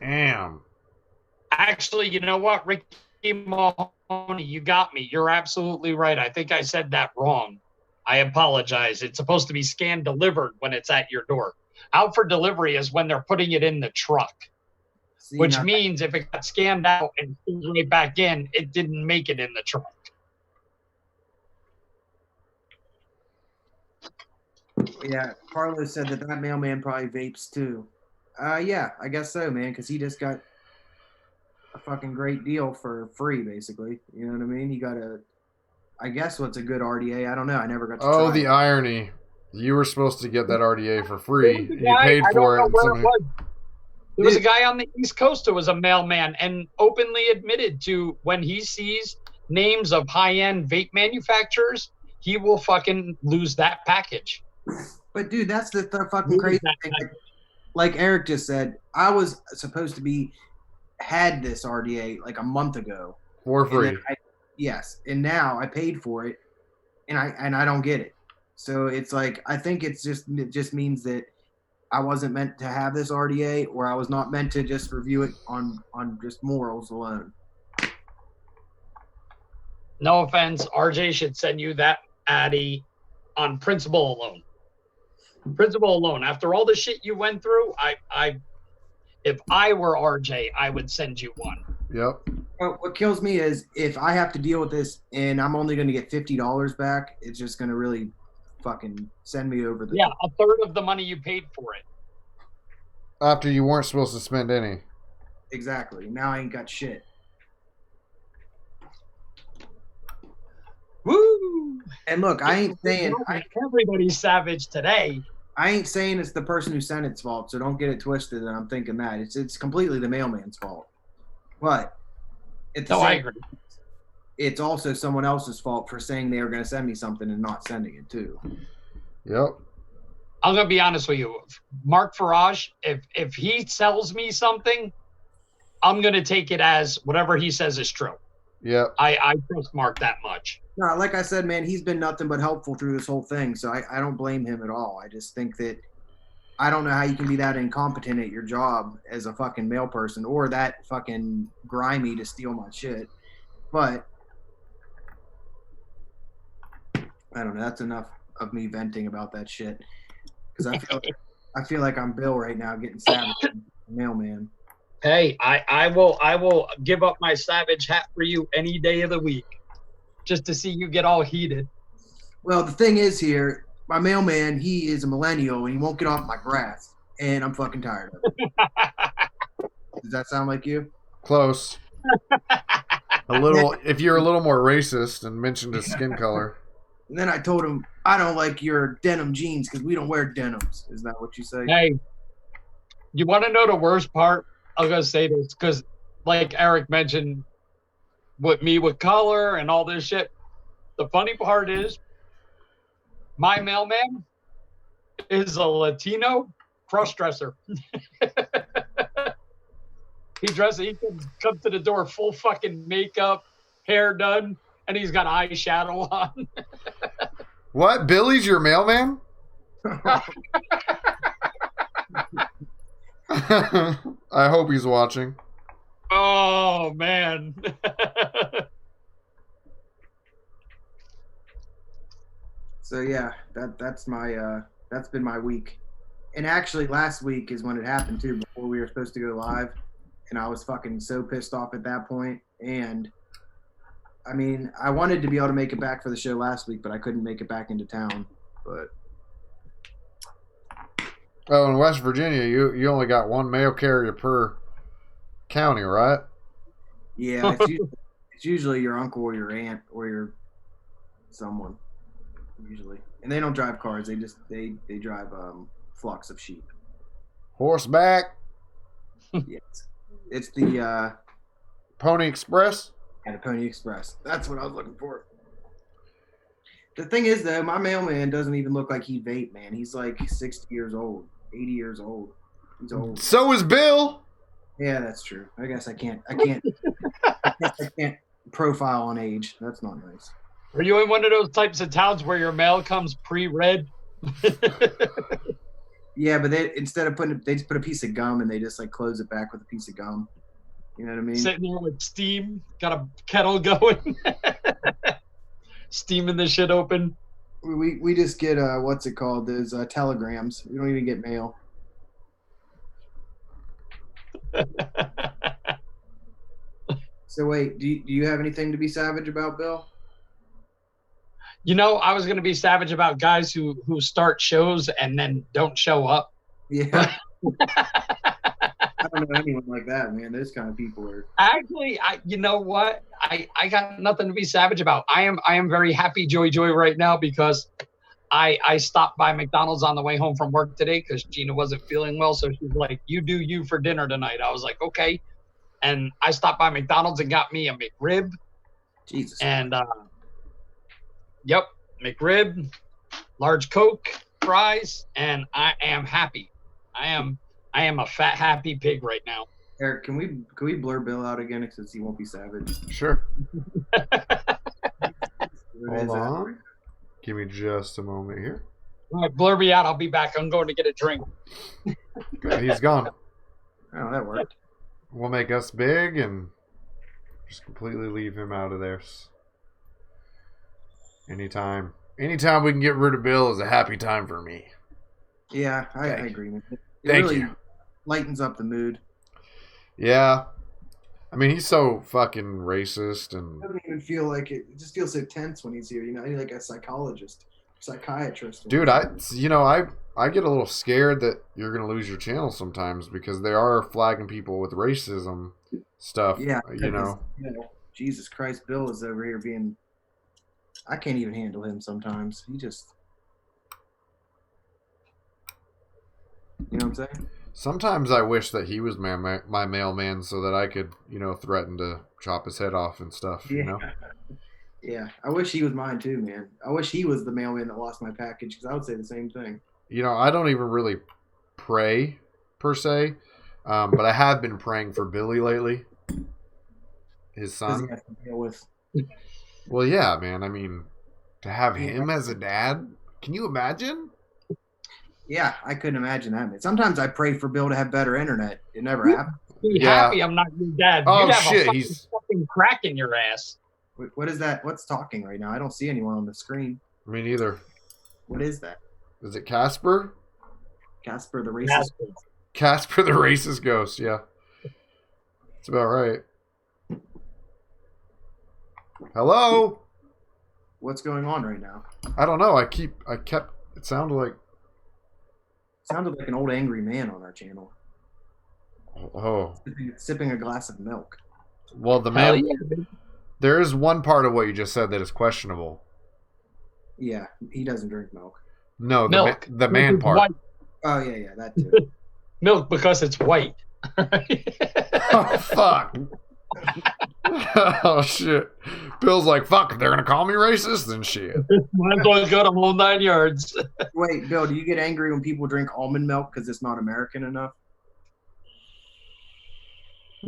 Damn. Actually, you know what, Ricky Mahoney, you got me. You're absolutely right. I think I said that wrong. I apologize. It's supposed to be scanned delivered when it's at your door. Out for delivery is when they're putting it in the truck, which means if it got scanned out and right back in, it didn't make it in the truck. Yeah, Carlos said that mailman probably vapes too. Yeah, I guess so, man, because he just got a fucking great deal for free, basically. You know what I mean? He got I guess what's a good RDA? I don't know. I never got to try. Oh, the irony. You were supposed to get that RDA for free. You paid for it. There was a guy on the East Coast who was a mailman and openly admitted to when he sees names of high-end vape manufacturers, he will fucking lose that package. But, dude, that's the fucking crazy thing. Like Eric just said, I was supposed to had this RDA like a month ago. For free. Yes. And now I paid for it, and I don't get it. So it's like, I think it just means that I wasn't meant to have this RDA, or I was not meant to just review it on just morals alone. No offense, RJ should send you that Addy on principle alone. Principle alone. After all the shit you went through, if I were RJ, I would send you one. Yep. What kills me is if I have to deal with this and I'm only going to get $50 back, it's just going to really fucking send me over the Yeah, top. a third of the money you paid for it. After you weren't supposed to spend any. Exactly. Now I ain't got shit. Woo! And look, Everybody's savage today. I ain't saying it's the person who sent it's fault, so don't get it twisted that I'm thinking that. It's completely the mailman's fault. But at the No, I same agree. it's also someone else's fault for saying they were going to send me something and not sending it too. Yep. I'm gonna be honest with you, Mark Farage. If he sells me something, I'm gonna take it as whatever he says is true. Yep. I trust Mark that much. No, like I said, man, he's been nothing but helpful through this whole thing, so I don't blame him at all. I just think that I don't know how you can be that incompetent at your job as a fucking mail person or that fucking grimy to steal my shit. But I don't know. That's enough of me venting about that shit because I feel like I'm Bill right now getting savage mailman. Hey, I will give up my savage hat for you any day of the week, just to see you get all heated. Well, the thing is here, my mailman, he is a millennial and he won't get off my grass, and I'm fucking tired of it. Does that sound like you? Close. A little. If you're a little more racist and mentioned his skin color. And then I told him, I don't like your denim jeans because we don't wear denims. Is that what you say? Hey, you want to know the worst part? I'm going to say this because, like Eric mentioned, with me with color and all this shit, the funny part is my mailman is a Latino cross-dresser. He comes to the door full fucking makeup, hair done, and he's got eyeshadow on. What? Billy's your mailman? I hope he's watching. Oh man. So yeah, that's been my week. And actually last week is when it happened too, before we were supposed to go live. And I was fucking so pissed off at that point. And I mean, I wanted to be able to make it back for the show last week, but I couldn't make it back into town. But oh, in West Virginia, you only got one mail carrier per county, right? yeah, it's usually your uncle or your aunt or your someone, usually. And they don't drive cars. They drive flocks of sheep. Horseback. Yes. It's the Pony Express. and a Pony Express. That's what I was looking for. The thing is, though, my mailman doesn't even look like he vape, man. He's like 60 years old, 80 years old. He's old. So is Bill. Yeah, that's true. I guess I can't I can't profile on age. That's not nice. Are you in one of those types of towns where your mail comes pre-read? Yeah, but they instead of they just put a piece of gum and they just like close it back with a piece of gum. You know what I mean? Sitting there with steam, got a kettle going, steaming the shit open. We just get what's it called? Those telegrams. We don't even get mail. So wait, do you have anything to be savage about, Bill? You know, I was going to be savage about guys who start shows and then don't show up. Yeah. I don't know anyone like that, man. Those kind of people are. Actually, you know what? I got nothing to be savage about. I am very happy, joy right now because I stopped by McDonald's on the way home from work today because Gina wasn't feeling well. So she's like, "You do you for dinner tonight." I was like, "Okay," and I stopped by McDonald's and got me a McRib. Jesus. And yep, McRib, large Coke, fries, and I am happy. I am a fat happy pig right now. Eric, can we blur Bill out again since he won't be savage? Sure. Hold on. Give me just a moment here. All right, blur me out. I'll be back. I'm going to get a drink. Okay, he's gone. Oh, that worked. We'll make us big and just completely leave him out of there. Anytime we can get rid of Bill is a happy time for me. Yeah, I agree with it. It Thank really you. lightens up the mood. Yeah. I mean, he's so fucking racist, and It doesn't even feel like it. It just feels so tense when he's here. You know, I need like a psychiatrist. dude, I get a little scared that you're gonna lose your channel sometimes because they are flagging people with racism stuff. Yeah, You know. Jesus Christ, Bill is over here being. I can't even handle him sometimes. He just. You know what I'm saying? Sometimes I wish that he was my mailman so that I could, threaten to chop his head off and stuff. Yeah. Yeah, I wish he was mine too, man. I wish he was the mailman that lost my package because I would say the same thing. I don't even really pray per se, but I have been praying for Billy lately, his son. He has to deal with. Well, yeah, man. I mean, to have him as a dad, can you imagine? Yeah, I couldn't imagine that, man. Sometimes I pray for Bill to have better internet. It never happens. Be happy I'm not your dad. Oh, You'd have shit, a he's fucking crack in your ass. What is that? What's talking right now? I don't see anyone on the screen. Me neither. What is that? Is it Casper? Casper the racist. Casper the racist ghost, yeah. That's about right. Hello? What's going on right now? I don't know. It sounded like. Sounded like an old angry man on our channel. Oh. Sipping a glass of milk. Well, there is one part of what you just said that is questionable. Yeah, he doesn't drink milk. No, milk. The man part. White. Oh, yeah, that too. Milk because it's white. Oh, fuck. Oh, shit. Bill's like, fuck, if they're going to call me racist, then shit. Might as well go the whole 9 yards. Wait, Bill, do you get angry when people drink almond milk because it's not American enough?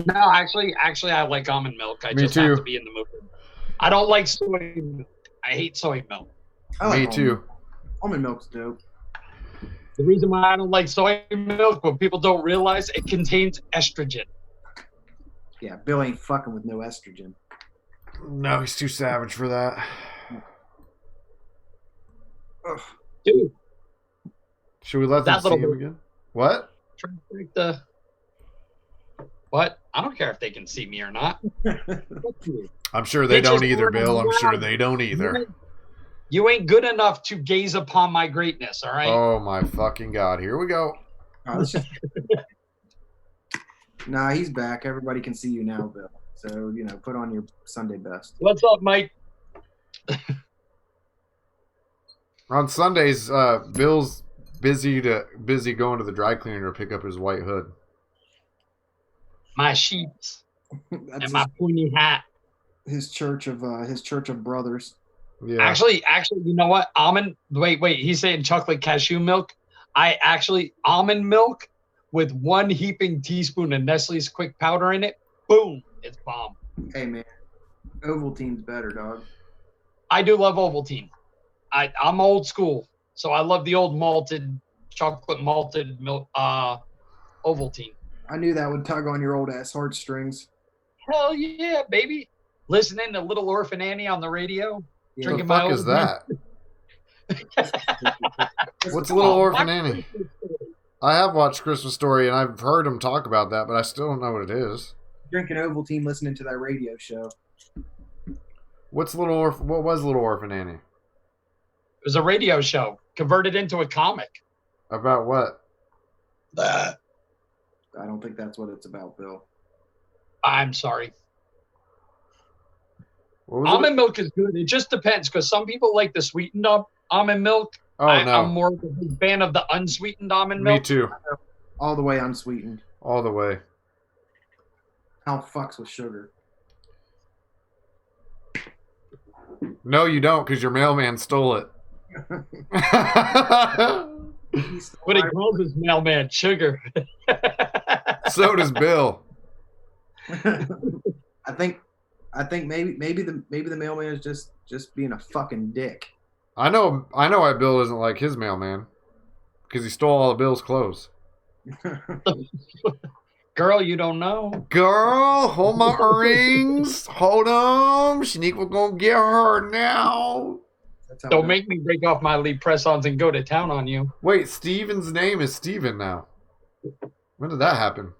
No, actually, I like almond milk. I just too. have to be in the mood. I don't like soy milk. I hate soy milk. Me too. Almond milk's dope. The reason why I don't like soy milk, what people don't realize, it contains estrogen. Yeah, Bill ain't fucking with no estrogen. No, he's too savage for that. Ugh. Dude. Should we let them see him again? What? What? I don't care if they can see me or not. I'm sure they don't either, Bill. I'm sure they don't either. You ain't good enough to gaze upon my greatness, all right? Oh, my fucking God. Here we go. Oh, nah, he's back. Everybody can see you now, Bill. So, put on your Sunday best. What's up, Mike? On Sundays, Bill's busy going to the dry cleaner to pick up his white hood. My sheets and my pointy hat. His church of brothers. Yeah. Actually, you know what? Wait. He's saying chocolate cashew milk. Almond milk with 1 heaping teaspoon of Nestle's Quick Powder in it. Boom. It's bomb. Hey, man. Ovaltine's better, dog. I do love Ovaltine. I'm old school, so I love the old chocolate malted milk, Ovaltine. I knew that would tug on your old ass heartstrings. Hell yeah, baby. Listening to Little Orphan Annie on the radio. Yeah. What the fuck is that? What's Little Orphan Annie? I have watched Christmas Story, and I've heard him talk about that, but I still don't know what it is. Drinking Ovaltine, listening to that radio show. What was Little Orphan Annie? It was a radio show converted into a comic. About what? I don't think that's what it's about, Bill. I'm sorry. Almond milk is good. It just depends because some people like the sweetened up almond milk. No. I'm more of a big fan of the unsweetened almond milk. Me too. All the way unsweetened. All the way. How fucks with sugar? No, you don't, because your mailman stole it. What he calls his mailman sugar. So does Bill. I think maybe the mailman is just being a fucking dick. I know why Bill doesn't like his mailman. Because he stole all of Bill's clothes. Girl, you don't know. Girl, hold my rings. Hold on. Shaniqua gonna get her now. Don't make me break off my Lee press-ons and go to town on you. Wait, Steven's name is Steven now. When did that happen?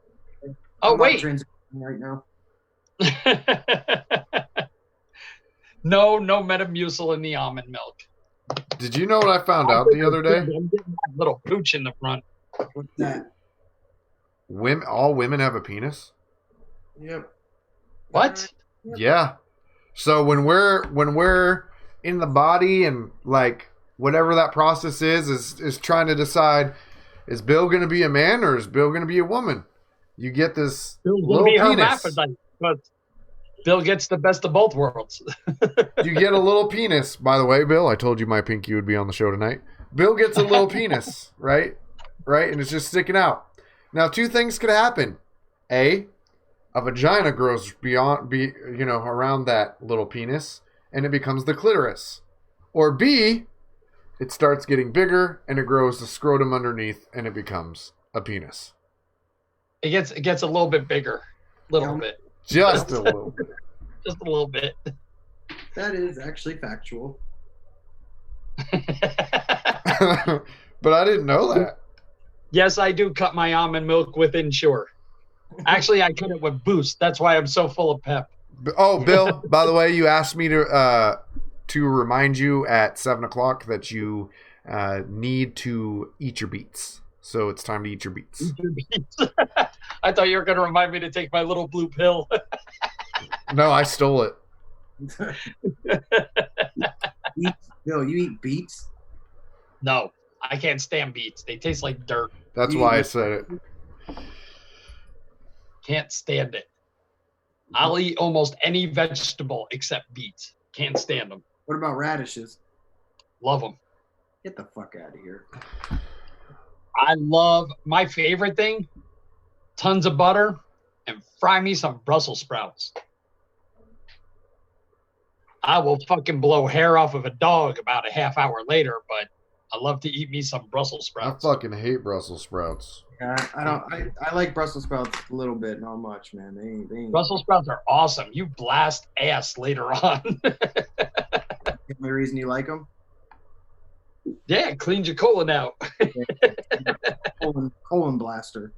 Oh, wait. Right now. No Metamucil in the almond milk. Did you know what I found out the other day? I'm getting that little pooch in the front. What's that? All women have a penis? Yep. What? Yeah. So when we're in the body and like whatever that process is trying to decide, is Bill going to be a man or is Bill going to be a woman? You get this Bill's little be penis. hermaphrodite, but Bill gets the best of both worlds. You get a little penis. By the way, Bill, I told you my pinky would be on the show tonight. Bill gets a little penis, right? Right? And it's just sticking out. Now, two things could happen. A vagina grows around that little penis, and it becomes the clitoris. Or B, it starts getting bigger, and it grows the scrotum underneath, and it becomes a penis. It gets a little bit bigger. Little bit. Just a little bit. Just a little bit. That is actually factual. But I didn't know that. Yes, I do cut my almond milk with Ensure. Actually, I cut it with Boost. That's why I'm so full of pep. Oh, Bill, by the way, you asked me to remind you at 7:00 that you need to eat your beets. So it's time to eat your beets. Eat your beets. I thought you were going to remind me to take my little blue pill. No, I stole it. Bill, you eat beets? No, I can't stand beets. They taste like dirt. That's why I said it. Can't stand it. I'll eat almost any vegetable except beets. Can't stand them. What about radishes? Love them. Get the fuck out of here. I love my favorite thing, tons of butter and fry me some Brussels sprouts. I will fucking blow hair off of a dog about a half hour later, but I love to eat me some Brussels sprouts. I fucking hate Brussels sprouts. Yeah, I like Brussels sprouts a little bit, not much, man. They ain't. Brussels sprouts are awesome. You blast ass later on. The reason you like them? Yeah, it cleans your colon out. colon blaster.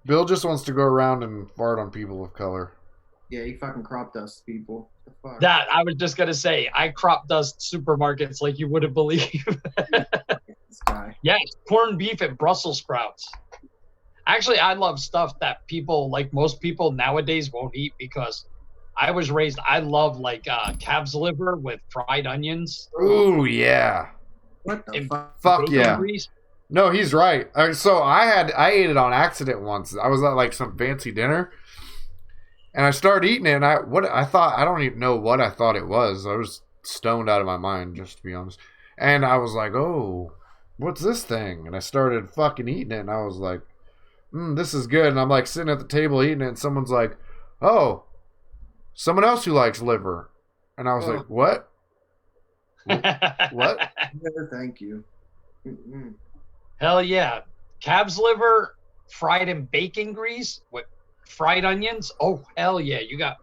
Bill just wants to go around and fart on people of color. Yeah, he fucking crop dusts people. The fuck? That I was just gonna say. I crop dust supermarkets like you wouldn't believe. This guy. Yes, corned beef and Brussels sprouts. Actually, I love stuff that people, like most people nowadays, won't eat because I was raised. I love like calf's liver with fried onions. Ooh, yeah. What the fuck? Fuck yeah. Grease. No, he's right. So I ate it on accident once. I was at like some fancy dinner, and I started eating it. And I don't even know what I thought it was. I was stoned out of my mind, just to be honest. And I was like, oh, what's this thing? And I started fucking eating it, and I was like, this is good. And I'm like sitting at the table eating it, and someone's like, oh, someone else who likes liver. And I was like, what? What? No, thank you. Mm-mm. Hell yeah. Calf's liver fried in bacon grease with fried onions. Oh, hell yeah. You got,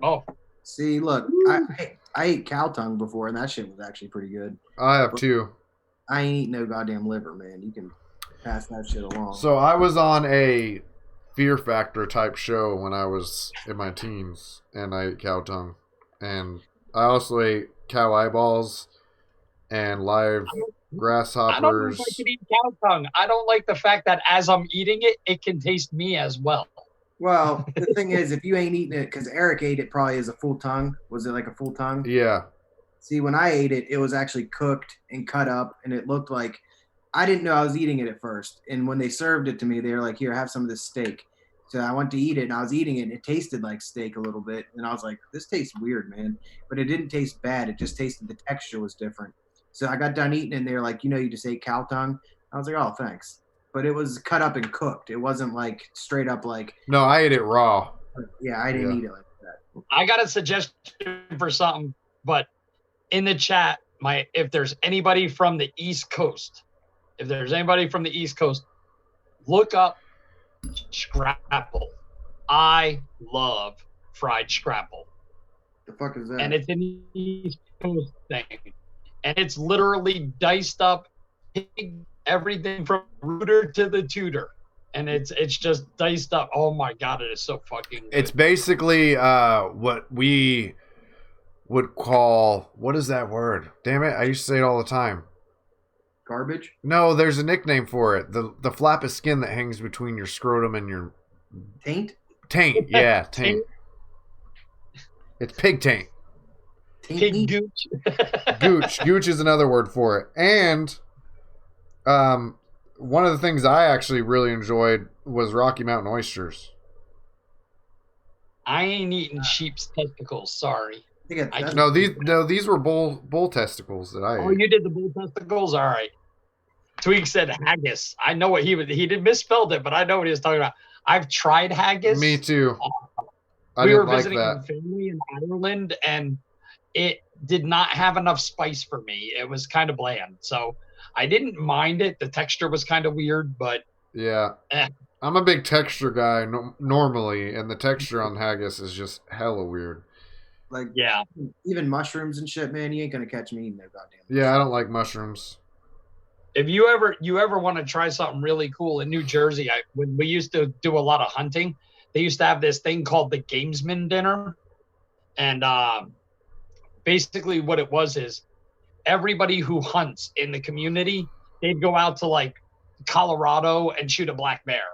See, look, I ate cow tongue before, and that shit was actually pretty good. I have too. I ain't eat no goddamn liver, man. You can pass that shit along. So I was on a Fear Factor type show when I was in my teens, and I ate cow tongue. And I also ate cow eyeballs and live grasshoppers. I don't know if I can eat cow tongue. I don't like the fact that as I'm eating it, it can taste me as well. Well, the thing is, if you ain't eating it, because Eric ate it probably as a full tongue. Was it like a full tongue? Yeah. See, when I ate it, it was actually cooked and cut up, and it looked like I didn't know I was eating it at first. And when they served it to me, they were like, "Here, have some of this steak." So I went to eat it, and I was eating it, and it tasted like steak a little bit. And I was like, "This tastes weird, man." But it didn't taste bad. It just tasted the texture was different. So I got done eating, and they were like, you just ate cow tongue. I was like, "Oh, thanks." But it was cut up and cooked. It wasn't like straight up like. No, I ate it raw. Yeah, I didn't eat it like that. I got a suggestion for something, but in the chat, if there's anybody from the East Coast, look up scrapple. I love fried scrapple. The fuck is that? And it's an East Coast thing. And it's literally diced up pig, everything from rooter to the tutor. and it's just diced up. Oh my god, it is so fucking good. It's basically what we would call, what is that word? Damn it, I used to say it all the time. Garbage. No, there's a nickname for it. The flap of skin that hangs between your scrotum and your Taint. taint. Yeah, taint. It's pig taint. Taint Pig gooch. Gooch is another word for it. And one of the things I actually really enjoyed was Rocky Mountain oysters. I ain't eating sheep's testicles. Sorry. These were bull testicles that I Oh, ate. you did the bull testicles? All right. Tweak said haggis. I know what he did misspelled it, but I know what he was talking about. I've tried haggis. Me too. We were visiting my family in Ireland, and it did not have enough spice for me. It was kind of bland, so I didn't mind it. The texture was kind of weird, but yeah, I'm a big texture guy normally, and the texture on haggis is just hella weird. Like, yeah, even mushrooms and shit, man. You ain't gonna catch me eating no goddamn. Yeah, I don't like mushrooms. If you ever want to try something really cool in New Jersey, when we used to do a lot of hunting, they used to have this thing called the Gamesman Dinner, and basically what it was is everybody who hunts in the community, they'd go out to like Colorado and shoot a black bear,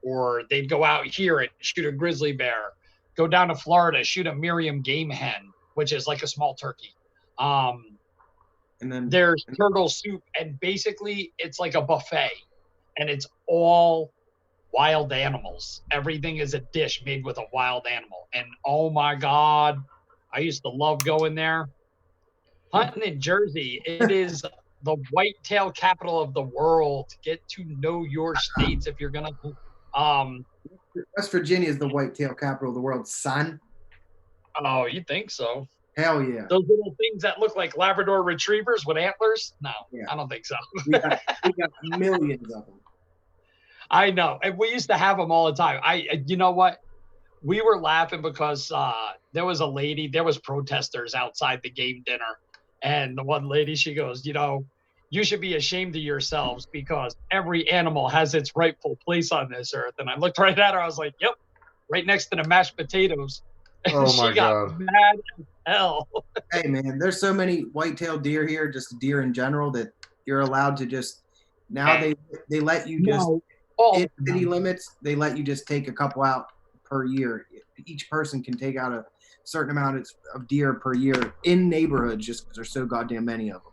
or they'd go out here and shoot a grizzly bear, go down to Florida, shoot a Merriam game hen, which is like a small turkey. And then there's turtle soup, and basically it's like a buffet, and it's all wild animals. Everything is a dish made with a wild animal. And oh my God, I used to love going there. Hunting in Jersey, it is the whitetail capital of the world. Get to know your states if you're gonna. West Virginia is the whitetail capital of the world, son. Oh, you think so? Hell yeah. Those little things that look like Labrador retrievers with antlers? No, yeah. I don't think so. we got millions of them. I know. And we used to have them all the time. You know what? We were laughing because there was protesters outside the game dinner. And the one lady, she goes, you should be ashamed of yourselves because every animal has its rightful place on this earth. And I looked right at her. I was like, yep, right next to the mashed potatoes. And oh my God. Mad as hell. Hey man, there's so many white-tailed deer here, just deer in general, that you're allowed to just they let you just in city limits, they let you just take a couple out per year. Each person can take out a certain amount of deer per year in neighborhoods just because there's so goddamn many of them.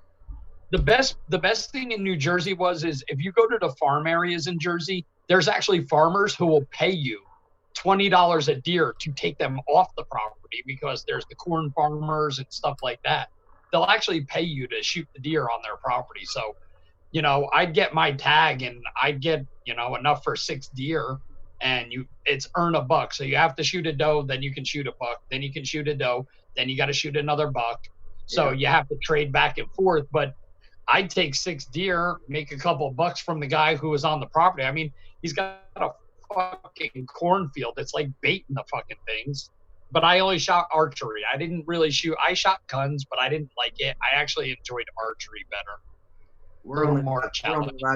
The best thing in New Jersey is if you go to the farm areas in Jersey, there's actually farmers who will pay you $20 a deer to take them off the property because there's the corn farmers and stuff like that. They'll actually pay you to shoot the deer on their property. So, I'd get my tag and I'd get, enough for 6 deer, and it's earn a buck. So you have to shoot a doe, then you can shoot a buck, then you can shoot a doe, then you got to shoot another buck. So you have to trade back and forth. But I'd take 6 deer, make a couple of bucks from the guy who was on the property. I mean, he's got a fucking cornfield. It's like baiting the fucking things. But I only shot archery. I didn't really shoot. I shot guns, but I didn't like it. I actually enjoyed archery better. We're only allowed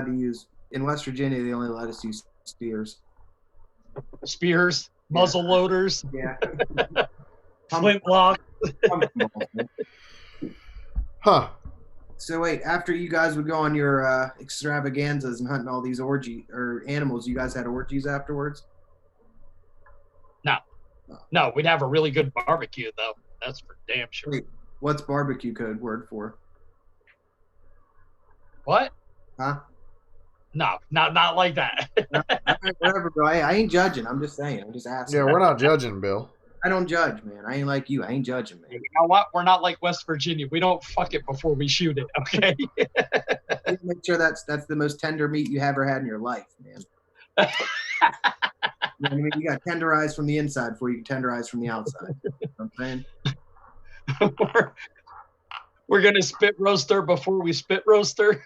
to use in West Virginia. They only let us use spears, muzzle loaders, flintlock. Huh. So wait, after you guys would go on your extravaganzas and hunting all these animals, you guys had orgies afterwards? No, we'd have a really good barbecue though. That's for damn sure. Wait, what's barbecue code word for? What? Huh? No, not like that. Whatever, bro. I ain't judging. I'm just saying. I'm just asking. Yeah, we're not judging, Bill. I don't judge, man. I ain't like you. I ain't judging, man. You know what? We're not like West Virginia. We don't fuck it before we shoot it, okay? Make sure that's the most tender meat you ever had in your life, man. You know what I mean? You got tenderized from the inside before you can tenderize from the outside. You know what I'm saying? We're going to spit roaster before we spit roaster.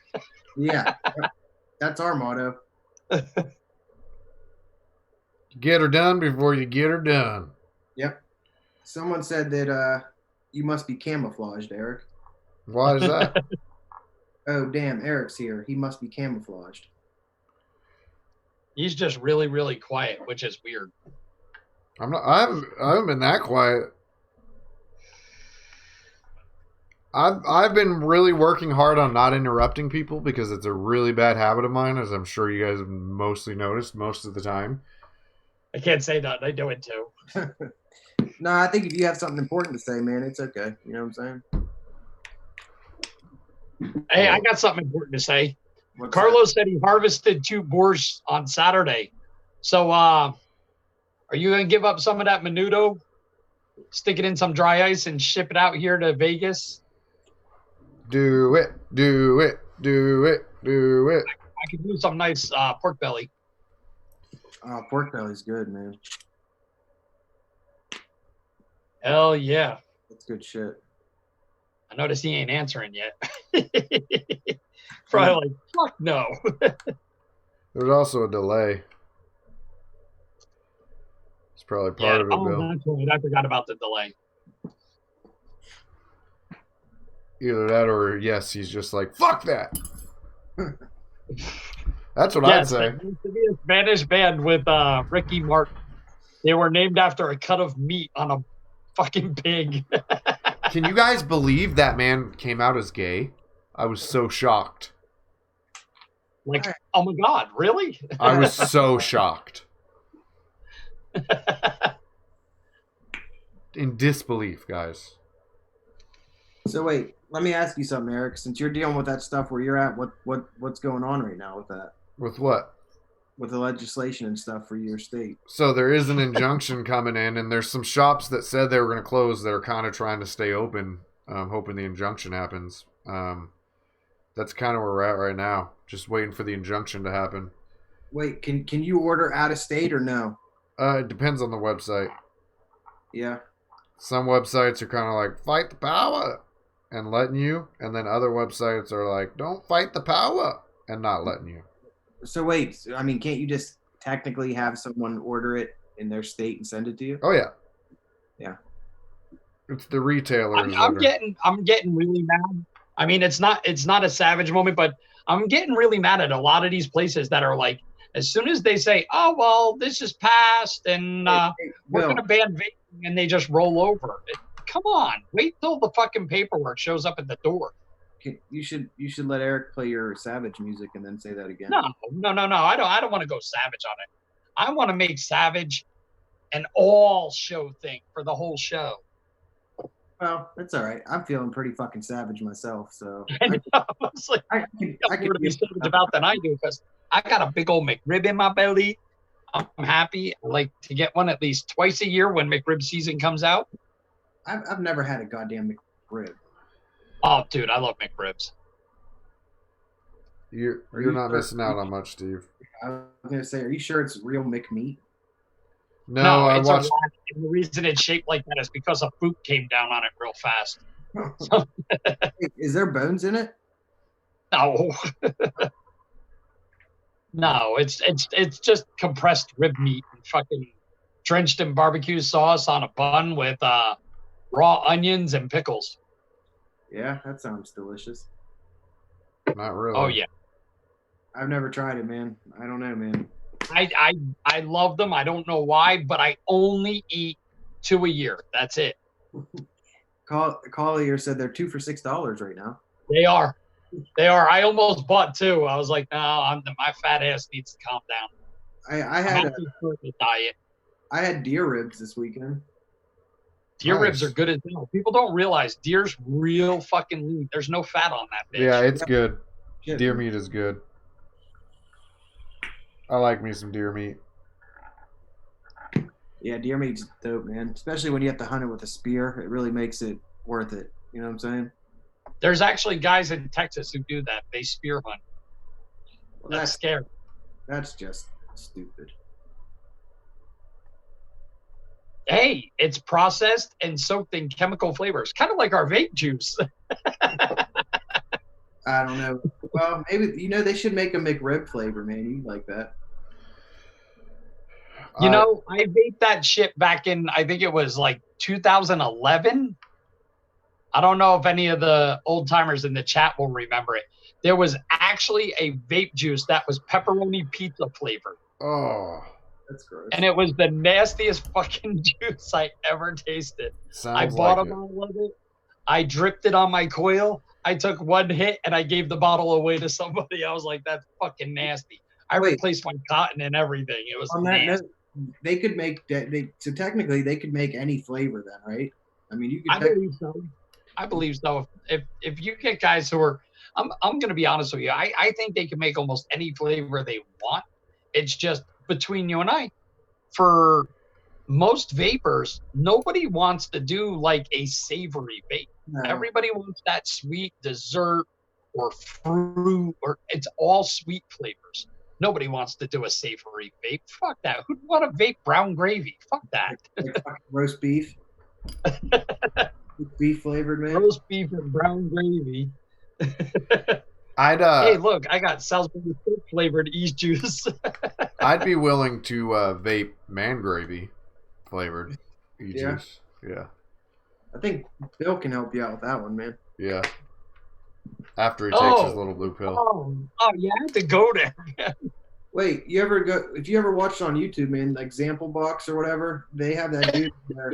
Yeah. That's our motto. Get her done before you get her done. Yep. Someone said that you must be camouflaged, Eric. Why is that? Oh, damn. Eric's here. He must be camouflaged. He's just really, really quiet, which is weird. I haven't been that quiet. I've been really working hard on not interrupting people because it's a really bad habit of mine, as I'm sure you guys have mostly noticed most of the time. I can't say that. I do it too. No, I think if you have something important to say, man, it's okay. You know what I'm saying? Hey, I got something important to say. What's Carlos said he harvested 2 boars on Saturday. So, are you going to give up some of that menudo, stick it in some dry ice, and ship it out here to Vegas? Do it, do it, do it, do it. I could do some nice pork belly. Pork belly's good, man. Hell yeah. That's good shit. I notice he ain't answering yet. Probably like, fuck no. There's also a delay. It's probably part of it, Bill. That's right. I forgot about the delay. Either that or yes, he's just like, fuck that. That's what I'd say. There used to be a Spanish band with Ricky Martin. They were named after a cut of meat on a fucking pig. Can you guys believe that man came out as gay? I was so shocked. Like, oh my God, really? I was so shocked. In disbelief, guys. So wait, let me ask you something, Eric. Since you're dealing with that stuff where you're at, what's going on right now with that? With what? With the legislation and stuff for your state. So there is an injunction coming in, and there's some shops that said they were going to close that are kind of trying to stay open, hoping the injunction happens. That's kind of where we're at right now. Just waiting for the injunction to happen. Wait, can you order out of state or no? It depends on the website. Yeah. Some websites are kind of like, fight the power, and letting you. And then other websites are like, don't fight the power, and not letting you. So wait, I mean, can't you just technically have someone order it in their state and send it to you? Oh, yeah. Yeah. It's the retailers. I'm getting really mad. I mean, it's not a savage moment, but I'm getting really mad at a lot of these places that are like, as soon as they say, oh, well, this is passed and we're going to ban vaping, and they just roll over. Come on, wait till the fucking paperwork shows up at the door. You should let Eric play your Savage music and then say that again. No. I don't want to go Savage on it. I want to make Savage an all show thing for the whole show. Well, that's all right. I'm feeling pretty fucking savage myself, so I was like, I can be savage about than I do because I got a big old McRib in my belly. I'm happy. I like to get one at least twice a year when McRib season comes out. I've never had a goddamn McRib. Oh, dude, I love McRibs. You're not missing out on much, Steve. I was gonna say, are you sure it's real McMeat? No, I watched. The reason it's shaped like that is because a boot came down on it real fast. Is there bones in it? No. No, it's just compressed rib meat and fucking drenched in barbecue sauce on a bun with raw onions and pickles. Yeah, that sounds delicious. Not really. Oh yeah. I've never tried it, man. I don't know, man. I love them. I don't know why, but I only eat 2 a year. That's it. Collier said they're 2 for $6 right now. They are. I almost bought 2. I was like, no, my fat ass needs to calm down. I had a diet. I had deer ribs this weekend. Deer ribs are good as hell. People don't realize deer's real fucking lean. There's no fat on that bitch. Yeah, it's good. Shit, deer man. meat is good. I like me some deer meat. Yeah, deer meat's dope, man. Especially when you have to hunt it with a spear. It really makes it worth it. You know what I'm saying? There's actually guys in Texas who do that. They spear hunt. Well, That's scary. That's just stupid. Hey, it's processed and soaked in chemical flavors, kind of like our vape juice. I don't know. Well, maybe they should make a McRib flavor, man. You like that? I vaped that shit back in, I think it was like 2011. I don't know if any of the old timers in the chat will remember it. There was actually a vape juice that was pepperoni pizza flavored. Oh, That's gross. And it was the nastiest fucking juice I ever tasted. I sounds bought like a it. bottle of it. I dripped it on my coil. I took one hit and I gave the bottle away to somebody. I was like, that's fucking nasty. I Wait. replaced my cotton and everything. It was On that nasty. note, they could make so technically they could make any flavor then, right? I mean, you could I believe so. I believe so. If you get guys who are, I'm going to be honest with you. I think they can make almost any flavor they want. It's just between you and I. For most vapors, nobody wants to do like a savory vape. no. Everybody wants that sweet dessert or fruit, or it's all sweet flavors. Nobody wants to do a savory vape. Fuck that. Who'd want to vape brown gravy? Fuck that. Like fucking roast beef. Beef flavored, man. Roast beef and brown gravy. I'd Hey, look, I got Salisbury flavored East juice. I'd be willing to vape man gravy flavored juice. Yeah. I think Bill can help you out with that one, man. Yeah. After he takes his little blue pill. Oh, you had to go there. Wait, if you ever watched on YouTube, man, like Example Box or whatever, they have that dude there.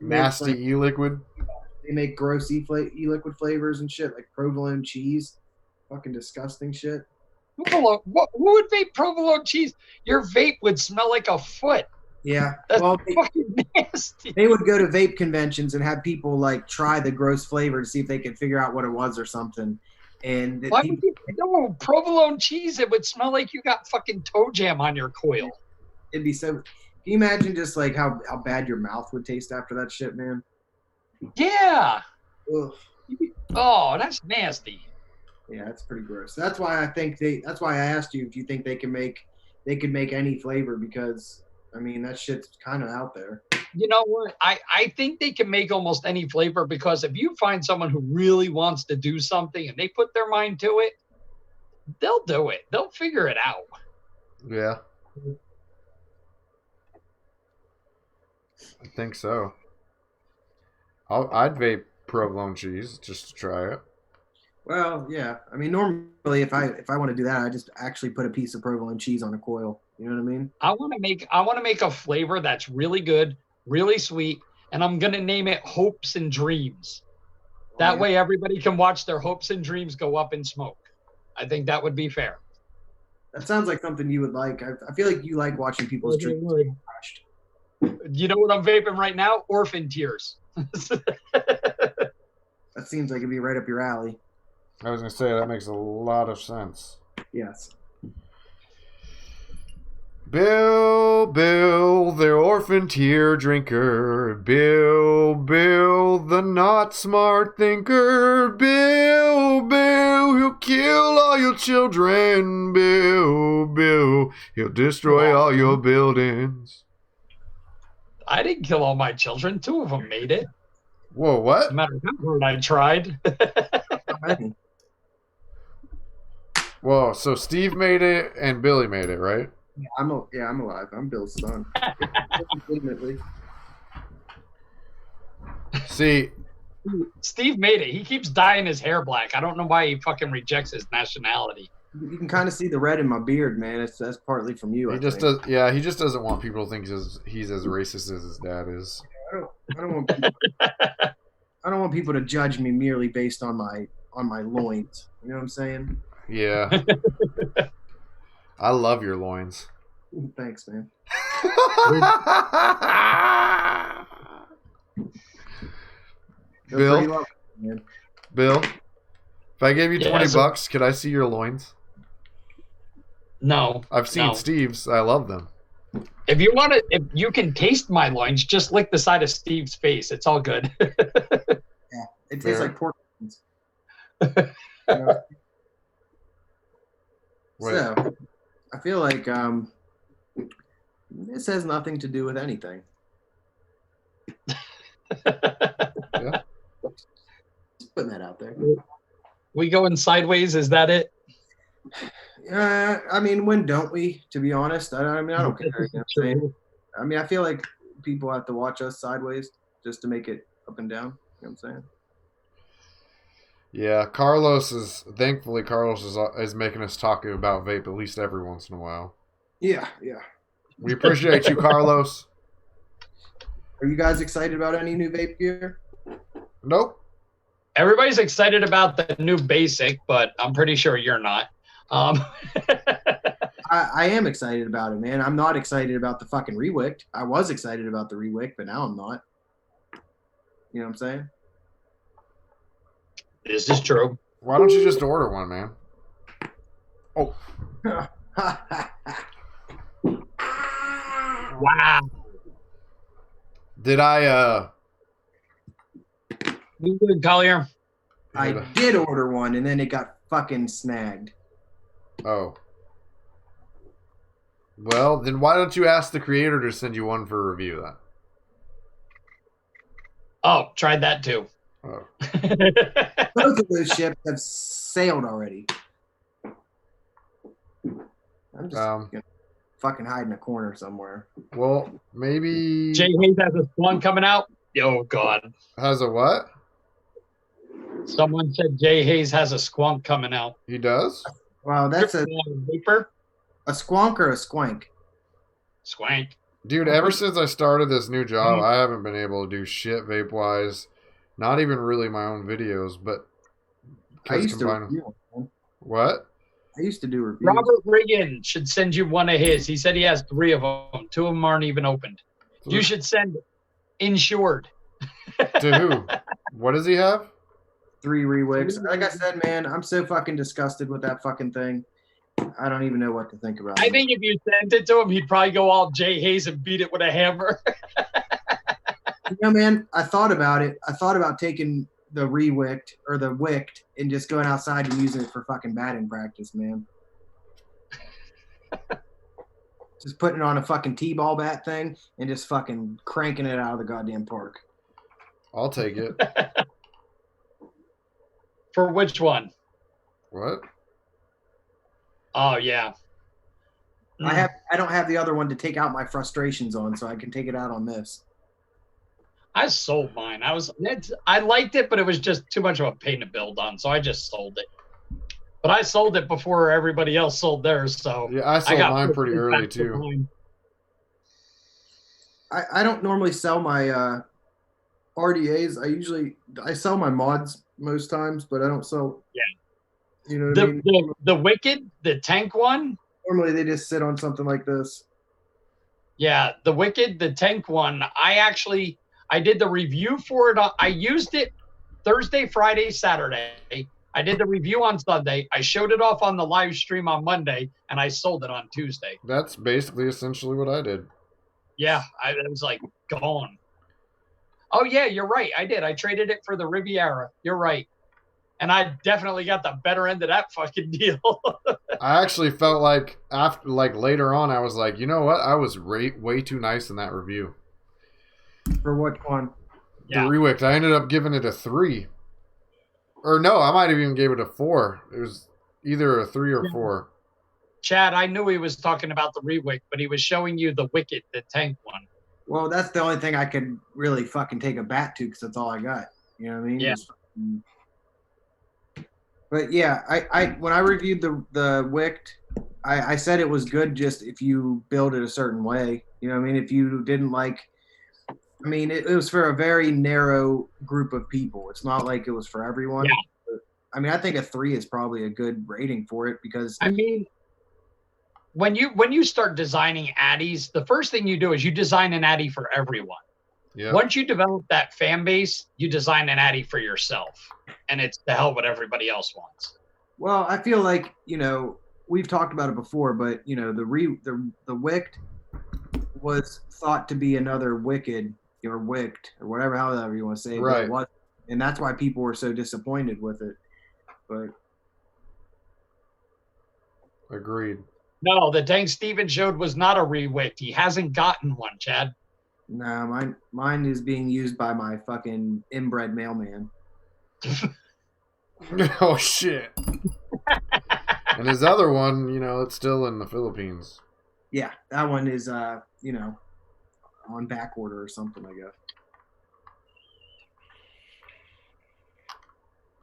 Nasty e-liquid. They make gross e-liquid flavors and shit, like provolone cheese. Fucking disgusting shit. Who would vape provolone cheese? Your vape would smell like a foot. Yeah. That's well, fucking nasty. they would go to vape conventions and have people like try the gross flavor to see if they could figure out what it was or something. And Why would you no provolone cheese? It would smell like you got fucking toe jam on your coil. It'd be so. Can you imagine just like how bad your mouth would taste after that shit, man? Yeah. Ugh. Oh, that's nasty. Yeah, that's pretty gross. That's why I think That's why I asked you if you think they could make any flavor, because I mean that shit's kind of out there. You know what? I think they can make almost any flavor, because if you find someone who really wants to do something and they put their mind to it, they'll do it. They'll figure it out. Yeah. I think so. I'd vape provolone cheese just to try it. Well, yeah. I mean, normally if I want to do that, I just actually put a piece of provolone cheese on a coil. You know what I mean? I want to make a flavor that's really good, really sweet, and I'm gonna name it Hopes and Dreams. That way, everybody can watch their hopes and dreams go up in smoke. I think that would be fair. That sounds like something you would like. I feel like you like watching people's dreams crushed. You know what I'm vaping right now? Orphan Tears. That seems like it'd be right up your alley. I was going to say, that makes a lot of sense. Yes. Bill, the orphan tear drinker. Bill, the not smart thinker. Bill, he'll kill all your children. Bill, he'll destroy all your buildings. I didn't kill all my children. 2 of them made it. Whoa, what? No matter how hard I tried. Whoa, so Steve made it and Billy made it, right? I'm alive. I'm Bill's son. Legitimately. See, Steve made it. He keeps dyeing his hair black. I don't know why he fucking rejects his nationality. You can kind of see the red in my beard, man. That's partly from you. he just does. Yeah, he just doesn't want people to think he's as racist as his dad is. I don't want people to judge me merely based on my loins. You know what I'm saying? Yeah. I love your loins. Thanks, man. Bill, lovely, man. Bill, if I gave you $20, could I see your loins? No. I've seen Steve's. I love them. If you want to, if you can taste my loins, just lick the side of Steve's face. It's all good. Yeah, it tastes like pork. So, I feel like this has nothing to do with anything. Yeah. Just putting that out there. We going sideways? Is that it? I mean, when don't we? To be honest, I don't care. You know what I'm saying? I mean, I feel like people have to watch us sideways just to make it up and down. You know what I'm saying? Yeah, thankfully Carlos is making us talk about vape at least every once in a while. Yeah, yeah. We appreciate you, Carlos. Are you guys excited about any new vape gear? Nope. Everybody's excited about the new basic, but I'm pretty sure you're not. Um, I am excited about it, man. I'm not excited about the fucking Rewicked. I was excited about the Rewick, but now I'm not. You know what I'm saying? this is true. Why don't you just order one, man? Oh, Wow. did I? You good, Collier? I did order one, and then it got fucking snagged. Oh. Well, then why don't you ask the creator to send you one for review then? Oh, tried that too. Oh. Both of those ships have sailed already. I'm just gonna fucking hide in a corner somewhere. Well, maybe Jay Hayes has a one coming out. Oh God! has a what? Someone said Jay Hayes has a squonk coming out. He does? Wow, that's a vapor. squonk or a squank? Squank. Dude, ever since I started this new job, I haven't been able to do shit vape wise. Not even really my own videos, but I used to review them. What? I used to do reviews. Robert Reagan should send you one of his. He said he has 3 of them. 2 of them aren't even opened. You should send insured. To who? What does he have? 3 Rewicks. Like I said, man, I'm so fucking disgusted with that fucking thing. I don't even know what to think about it. I think if you sent it to him, he'd probably go all Jay Hayes and beat it with a hammer. You know, man, I thought about it. I thought about taking the Rewicked or the Wicked and just going outside and using it for fucking batting practice, man. Just putting it on a fucking T-ball bat thing and just fucking cranking it out of the goddamn park. I'll take it. For which one? What? Oh yeah. I don't have the other one to take out my frustrations on, so I can take it out on this. I sold mine. I liked it, but it was just too much of a pain to build on, so I just sold it. But I sold it before everybody else sold theirs, so yeah, I sold mine pretty early too. I don't normally sell my RDAs. I sell my mods most times, but I don't sell. Yeah. You know what I mean? The Wicked, the tank one. Normally they just sit on something like this. Yeah, the Wicked, the tank one. I did the review for it. I used it Thursday, Friday, Saturday. I did the review on Sunday. I showed it off on the live stream on Monday, and I sold it on Tuesday. That's basically essentially what I did. Yeah, I was like gone. Oh yeah, you're right. I did. I traded it for the Riviera. You're right. And I definitely got the better end of that fucking deal. I actually felt like later on, I was like, you know what? I was way too nice in that review. For what one? The Rewicked. I ended up giving it a 3. Or no, I might have even gave it a 4. It was either a 3 or 4. Chad, I knew he was talking about the Rewick, but he was showing you the Wicked, the tank one. Well, that's the only thing I could really fucking take a bat to because that's all I got. You know what I mean? Yeah. But yeah, I when I reviewed the Wicked, I said it was good just if you build it a certain way. You know what I mean? If you didn't like, I mean, it was for a very narrow group of people. It's not like it was for everyone. Yeah. But, I mean, I think a 3 is probably a good rating for it because I mean, when you start designing addies, the first thing you do is you design an addy for everyone. Yeah. Once you develop that fan base, you design an addy for yourself, and it's the hell what everybody else wants. Well, I feel like, you know, we've talked about it before, but you know, the Wicked was thought to be another Wicked or Wicked or whatever, however you want to say it. Right. It was, and that's why people were so disappointed with it. But agreed. No, the tank Steven showed was not a Rewicked. He hasn't gotten one, Chad. no, mine is being used by my fucking inbred mailman. Oh shit. And his other one, you know, it's still in the Philippines. Yeah, that one is you know, on back order or something, I guess.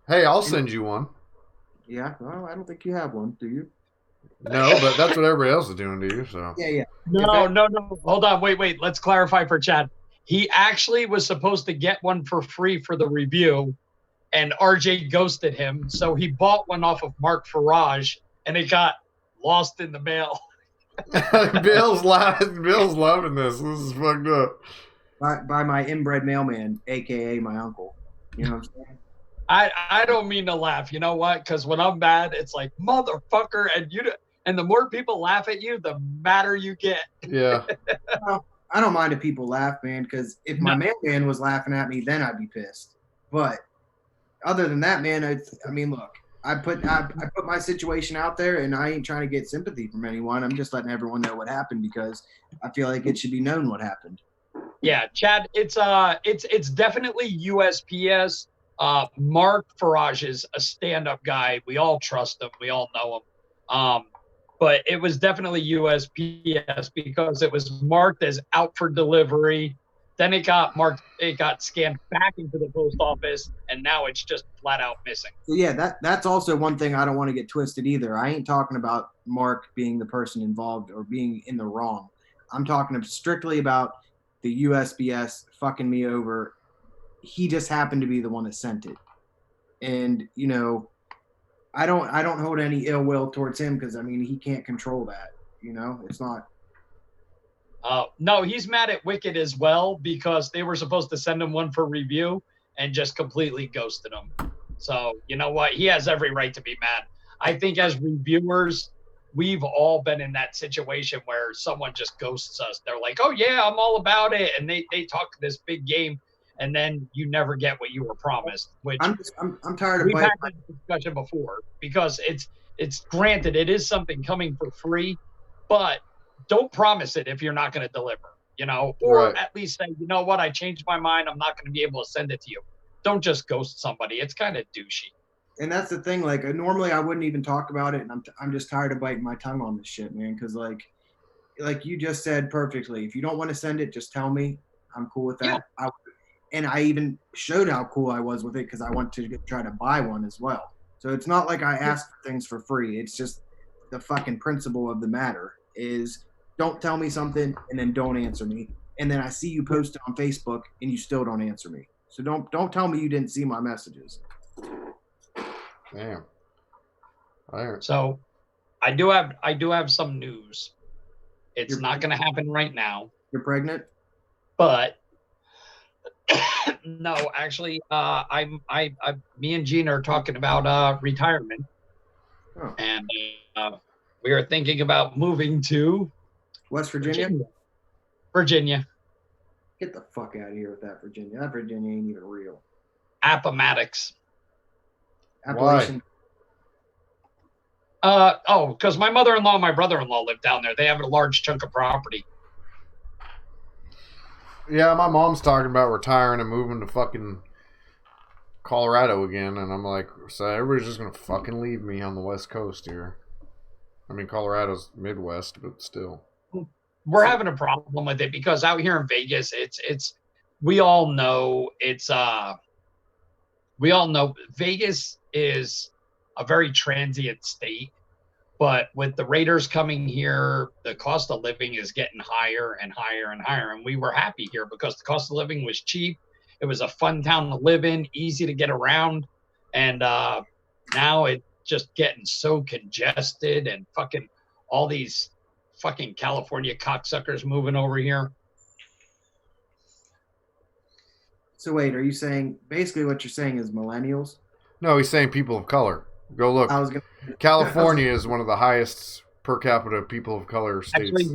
Hey, I'll send you one. Yeah, well, I don't think you have one, do you? No, but that's what everybody else is doing to you. So Yeah, yeah. No. Hold on. Wait. Let's clarify for Chad. He actually was supposed to get one for free for the review, and RJ ghosted him. So he bought one off of Mark Farage, and it got lost in the mail. Bill's laughing. Bill's loving this. This is fucked up. By my inbred mailman, aka my uncle. You know what I'm saying? I don't mean to laugh. You know what? Because when I'm mad, it's like motherfucker, and the more people laugh at you, the madder you get. Yeah. Well, I don't mind if people laugh, man, because if my mailman was laughing at me, then I'd be pissed. But other than that, man, I mean, look, I put my situation out there, and I ain't trying to get sympathy from anyone. I'm just letting everyone know what happened because I feel like it should be known what happened. Yeah, Chad, it's definitely USPS. Mark Farage is a stand-up guy. We all trust him. We all know him. But it was definitely USPS because it was marked as out for delivery. Then it got marked. It got scanned back into the post office, and now it's just flat out missing. So yeah, that's also one thing I don't want to get twisted either. I ain't talking about Mark being the person involved or being in the wrong. I'm talking strictly about the USPS fucking me over. He just happened to be the one that sent it, and you know, I don't hold any ill will towards him because I mean he can't control that. You know, it's not. No, he's mad at Wicked as well because they were supposed to send him one for review and just completely ghosted him. So you know what? He has every right to be mad. I think as reviewers, we've all been in that situation where someone just ghosts us. They're like, "Oh yeah, I'm all about it," and they talk this big game, and then you never get what you were promised. Which I'm tired of we've had biting. this discussion before because it's granted it is something coming for free, but don't promise it if you're not going to deliver, you know, or Right. at least say, you know what, I changed my mind. I'm not going to be able to send it to you. Don't just ghost somebody. It's kind of douchey. And that's the thing. Like normally I wouldn't even talk about it, and I'm just tired of biting my tongue on this shit, man. Because like you just said perfectly, if you don't want to send it, just tell me. I'm cool with that. Yeah. And I even showed how cool I was with it because I want to try to buy one as well. So it's not like I ask for things for free. It's just the fucking principle of the matter is don't tell me something and then don't answer me. And then I see you post it on Facebook and you still don't answer me. So don't tell me you didn't see my messages. Damn. So I do have some news. It's not going to happen right now. You're pregnant? But no, actually, me and Gina are talking about retirement, and we are thinking about moving to West Virginia. Virginia. Get the fuck out of here with that Virginia. That Virginia ain't even real. Appomattox. Appalachian. Because my mother-in-law and my brother-in-law live down there. They have a large chunk of property. Yeah, my mom's talking about retiring and moving to fucking Colorado again, and I'm like, so everybody's just gonna fucking leave me on the West Coast here. I mean, Colorado's Midwest, but still. We're having a problem with it because out here in Vegas, we all know Vegas is a very transient state. But with the Raiders coming here, the cost of living is getting higher and higher and higher. And we were happy here because the cost of living was cheap. It was a fun town to live in, easy to get around. And now it's just getting so congested and fucking all these fucking California cocksuckers moving over here. So wait, are you saying basically what you're saying is millennials? No, he's saying people of color. Go look. California is one of the highest per capita people of color states. Actually,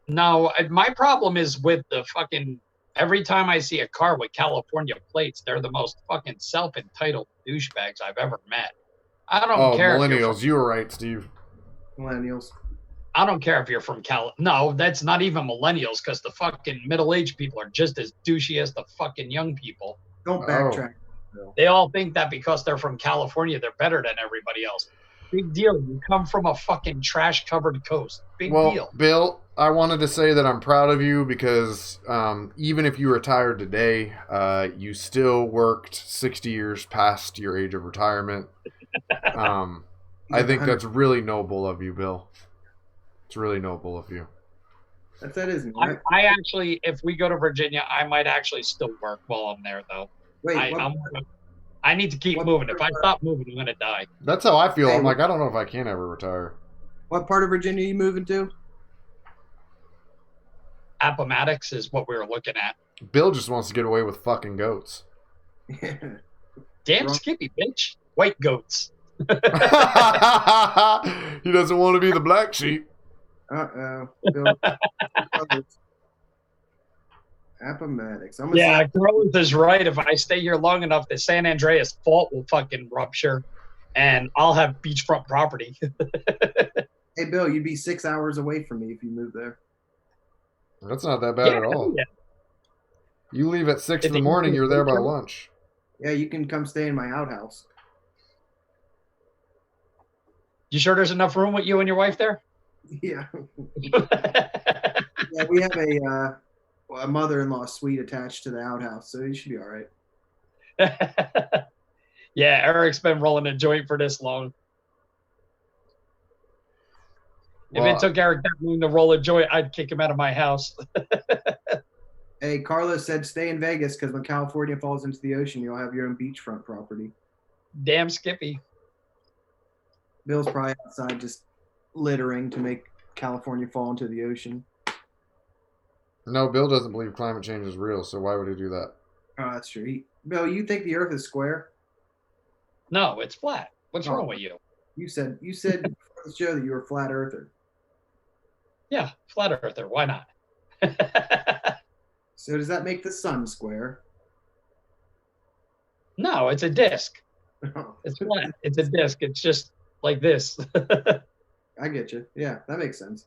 no. My problem is with the fucking. Every time I see a car with California plates, they're the most fucking self-entitled douchebags I've ever met. I don't care. Millennials. You were right, Steve. Millennials. I don't care if you're from No, that's not even millennials because the fucking middle-aged people are just as douchey as the fucking young people. Don't backtrack. They all think that because they're from California, they're better than everybody else. Big deal. You come from a fucking trash-covered coast. Big deal. Bill, I wanted to say that I'm proud of you because even if you retired today, you still worked 60 years past your age of retirement. I think that's really noble of you, Bill. It's really noble of you. That is me, right? I actually, if we go to Virginia, I might actually still work while I'm there, though. Wait, I need to keep moving. If I stop moving, I'm gonna die. That's how I feel. I'm like, I don't know if I can ever retire. what part of Virginia are you moving to? Appomattox is what we were looking at. Bill just wants to get away with fucking goats. Damn Skippy, bitch. White goats. He doesn't want to be the black sheep. Appomattox. Yeah, Growth is right. If I stay here long enough, the San Andreas fault will fucking rupture, and I'll have beachfront property. Hey, Bill, you'd be 6 hours away from me if you moved there. That's not that bad at all. Yeah. You leave at 6 in the morning, you're there by lunch. Yeah, you can come stay in my outhouse. You sure there's enough room with you and your wife there? Yeah. Yeah, we have a mother-in-law suite attached to the outhouse, so you should be all right. Yeah, Eric's been rolling a joint for this long. If it took Eric that long to roll a joint, I'd kick him out of my house. Hey, Carlos said stay in Vegas because when California falls into the ocean, you'll have your own beachfront property. Damn Skippy. Bill's probably outside just littering to make California fall into the ocean. No, Bill doesn't believe climate change is real, so why would he do that? Oh, that's true. Bill, you think the Earth is square? No, it's flat. What's wrong with you? You said before the show that you were a flat earther. Yeah, flat earther. Why not? So does that make the sun square? No, it's a disc. It's flat. It's a disc. It's just like this. I get you. Yeah, that makes sense.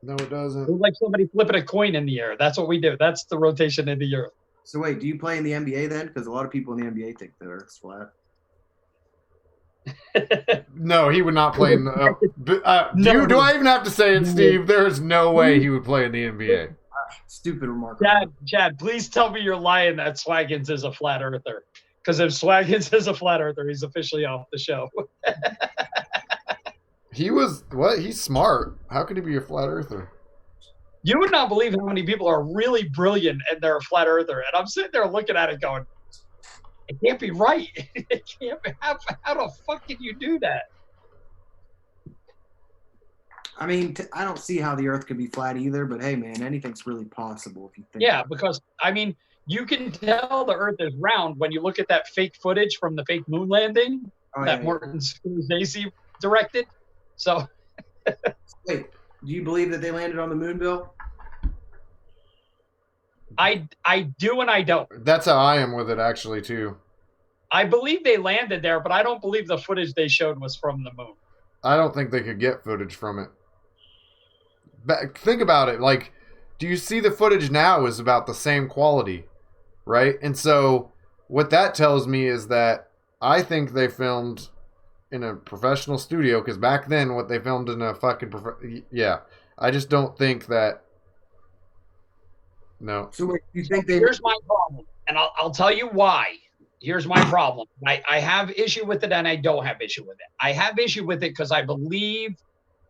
No, it doesn't. It's like somebody flipping a coin in the air. That's what we do. That's the rotation in the earth. So wait, do you play in the NBA then? Because a lot of people in the NBA think the Earth's flat. No, he would not play in the. Do I even have to say it, Steve? There is no way he would play in the NBA. Stupid remark. Chad, please tell me you're lying that Swaggins is a flat earther. Because if Swaggins is a flat earther, he's officially off the show. He was what? He's smart. How could he be a flat earther? You would not believe how many people are really brilliant and they're a flat earther. And I'm sitting there looking at it going, it can't be right. It can't be. How the fuck can you do that? I mean, I don't see how the Earth could be flat either. But hey, man, anything's really possible if you think. Yeah, because I mean, you can tell the Earth is round when you look at that fake footage from the fake moon landing that Martin Scorsese directed. So, wait, do you believe that they landed on the moon, Bill? I do and I don't. That's how I am with it, actually, too. I believe they landed there, but I don't believe the footage they showed was from the moon. I don't think they could get footage from it. But think about it. Like, do you see the footage now is about the same quality, right? And so what that tells me is that I think they filmed in a professional studio, because back then what they filmed in a fucking I just don't think that. No. So wait, you think here's my problem, and I'll tell you why. Here's my problem. I have issue with it and I don't have issue with it. I have issue with it because I believe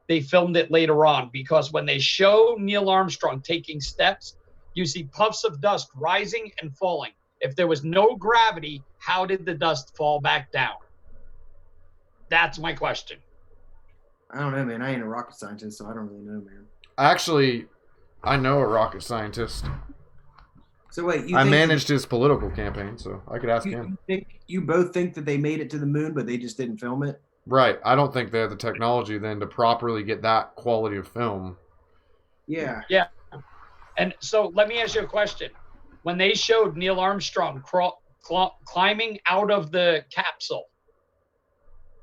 they filmed it later on, because when they show Neil Armstrong taking steps, you see puffs of dust rising and falling. If there was no gravity, how did the dust fall back down? That's my question. I don't know, man. I ain't a rocket scientist, so I don't really know, man. Actually, I know a rocket scientist. So wait, I managed his political campaign, so I could ask him. You both think that they made it to the moon, but they just didn't film it? Right. I don't think they have the technology then to properly get that quality of film. Yeah. Yeah. And so let me ask you a question. When they showed Neil Armstrong climbing out of the capsule,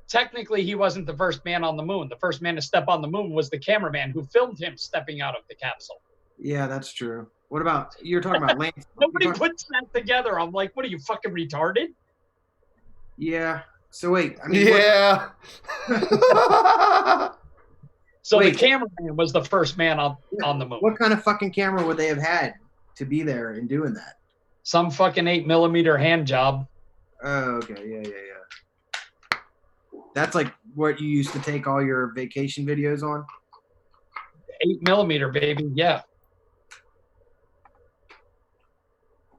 technically he wasn't the first man on the moon. The first man to step on the moon was the cameraman who filmed him stepping out of the capsule. Yeah, that's true. What about, you're talking about Lance? Nobody puts that together. I'm like, what are you, fucking retarded? Yeah. So wait, I mean, yeah. So the cameraman was the first man on the moon. What kind of fucking camera would they have had to be there and doing that? Some fucking 8mm hand job. Oh, okay. Yeah. That's like what you used to take all your vacation videos on? 8mm, baby. Yeah.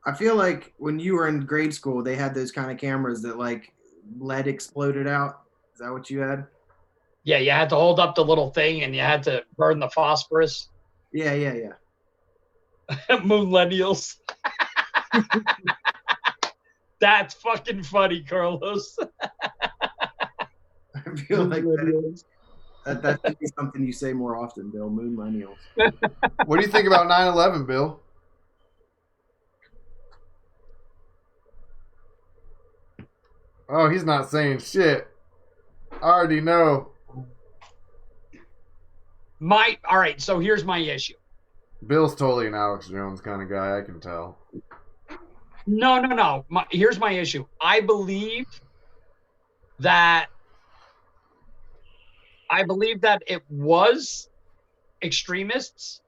I feel like when you were in grade school, they had those kind of cameras that like lead exploded out. Is that what you had? Yeah, you had to hold up the little thing and you had to burn the phosphorus. Yeah, yeah, yeah. Millennials. That's fucking funny, Carlos. I feel like that should be something you say more often, Bill. Moon millennials. What do you think about 9/11, Bill? Oh, he's not saying shit. I already know. All right, so here's my issue. Bill's totally an Alex Jones kind of guy, I can tell. No. Here's my issue. I believe that it was extremists,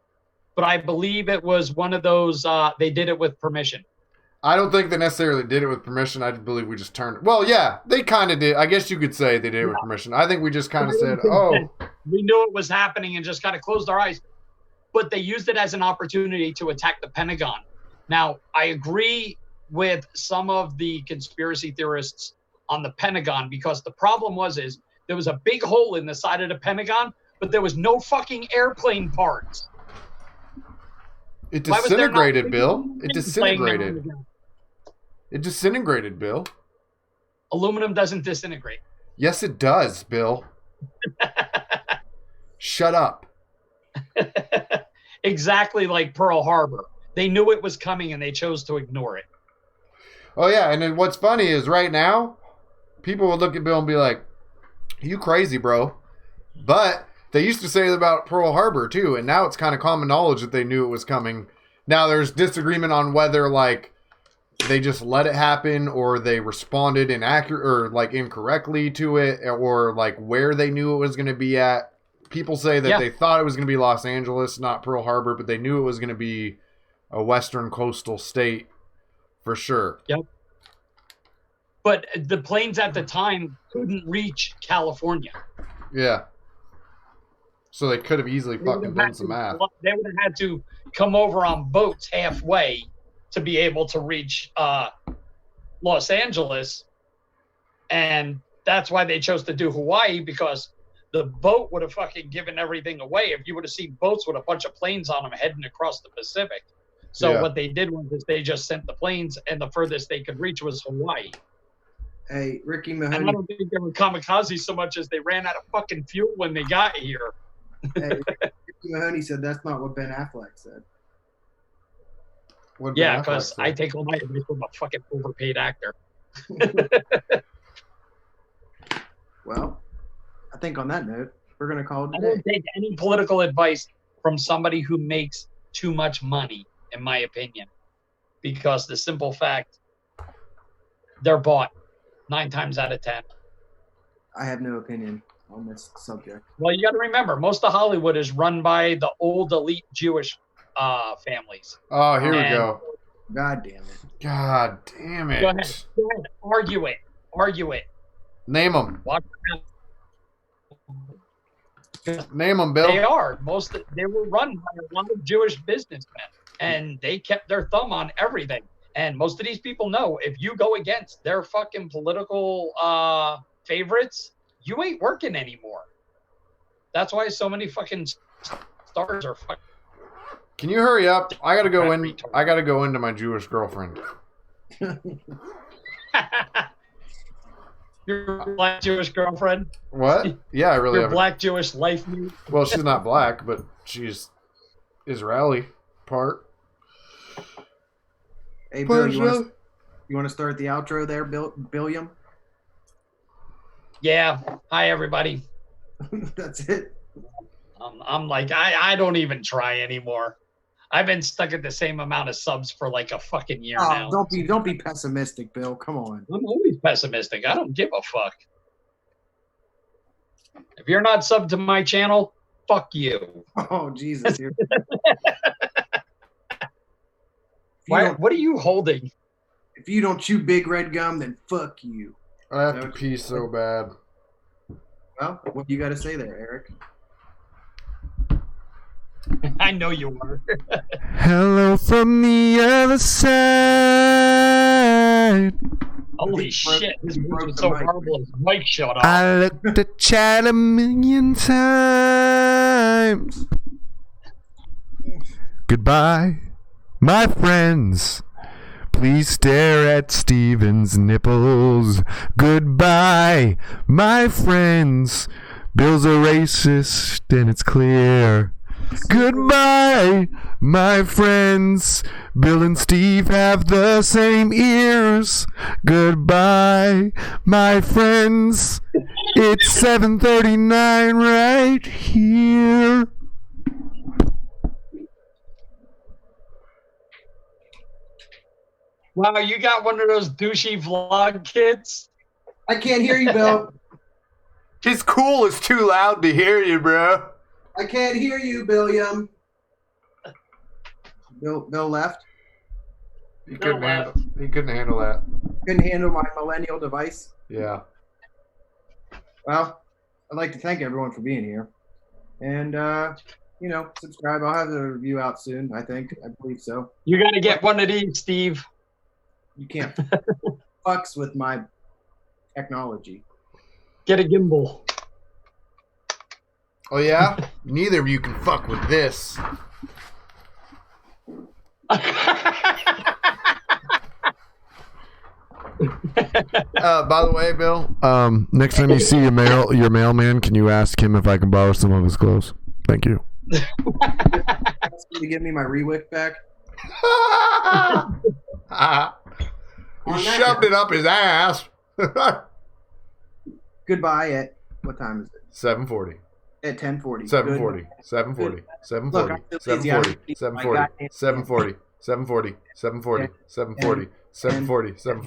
but I believe it was one of those, they did it with permission. I don't think they necessarily did it with permission. I believe we just turned it. Well, yeah, they kind of did. I guess you could say they did it with permission. I think we just kind of said, oh. We knew it was happening and just kind of closed our eyes. But they used it as an opportunity to attack the Pentagon. Now, I agree with some of the conspiracy theorists on the Pentagon because the problem is there was a big hole in the side of the Pentagon, but there was no fucking airplane parts. It disintegrated, Bill. It disintegrated. It disintegrated, Bill. Aluminum doesn't disintegrate. Yes, it does, Bill. Shut up. Exactly like Pearl Harbor. They knew it was coming and they chose to ignore it. Oh, yeah. And then what's funny is right now, people would look at Bill and be like, you crazy, bro. But they used to say that about Pearl Harbor, too. And now it's kind of common knowledge that they knew it was coming. Now there's disagreement on whether, like, they just let it happen or they responded incorrectly to it or, like, where they knew it was going to be at. People say that they thought it was going to be Los Angeles, not Pearl Harbor, but they knew it was going to be a western coastal state for sure. Yep. But the planes at the time couldn't reach California. Yeah. So they could have easily fucking done some math. They would have had to come over on boats halfway to be able to reach Los Angeles. And that's why they chose to do Hawaii, because the boat would have fucking given everything away if you would have seen boats with a bunch of planes on them heading across the Pacific. So what they did was they just sent the planes, and the furthest they could reach was Hawaii. Hey, Ricky Mahoney. And I don't think they were kamikaze so much as they ran out of fucking fuel when they got here. Hey, Ricky Mahoney said that's not what Ben Affleck said. Yeah, because I take all my advice from a fucking overpaid actor. Well, I think on that note, we're going to call it a day. I don't take any political advice from somebody who makes too much money, in my opinion, because the simple fact, they're bought 9 times out of 10. I have no opinion on this subject. Well, you got to remember, most of Hollywood is run by the old elite Jewish families. Oh, here we go. God damn it. God damn it. Go ahead. Argue it. Name them. Watch Name them, Bill. They are. They were run by a lot of Jewish businessmen, and they kept their thumb on everything. And most of these people know if you go against their fucking political favorites, you ain't working anymore. That's why so many fucking stars are fucking. Can you hurry up? I gotta go in. I gotta go into my Jewish girlfriend. Your black Jewish girlfriend? What? Yeah, I really Your have. Black Jewish life mate? Well, she's not black, but she's Israeli part. Hey, Bill, you want to start the outro there, Billiam? Yeah. Hi, everybody. That's it. I'm like, I don't even try anymore. I've been stuck at the same amount of subs for like a fucking year now. Don't be pessimistic, Bill. Come on. I'm always pessimistic. I don't give a fuck. If you're not subbed to my channel, fuck you. Oh, Jesus. What are you holding? If you don't chew big red gum, then fuck you. I have to pee so bad. Well, what do you got to say there, Eric? I know you were. Hello from the other side. Holy shit! His voice was so horrible. His mic shut off. I looked at chat a million times. Goodbye, my friends. Please stare at Steven's nipples. Goodbye, my friends. Bill's a racist, and it's clear. Goodbye, my friends. Bill and Steve have the same ears. Goodbye, my friends. It's 7:39 right here. Wow, you got one of those douchey vlog kids? I can't hear you, Bill. His cool is too loud to hear you, bro. I can't hear you, Billiam. Bill left. He couldn't handle that. Couldn't handle my millennial device. Yeah. Well, I'd like to thank everyone for being here. And, subscribe. I'll have the review out soon, I believe so. You got to get one of these, Steve. You can't fucks with my technology. Get a gimbal. Oh, yeah? Neither of you can fuck with this. By the way, Bill, next time you see your mailman, can you ask him if I can borrow some of his clothes? Thank you. To give me my Rewick back. He shoved it up his ass. Goodbye at what time is it? 7:40. At 10:40. 7:40. 7:40. 7:40. 7:40. 7:40. 7:40. 7:40. 7:40. 7:40. 7:40. 7:40. 7:40.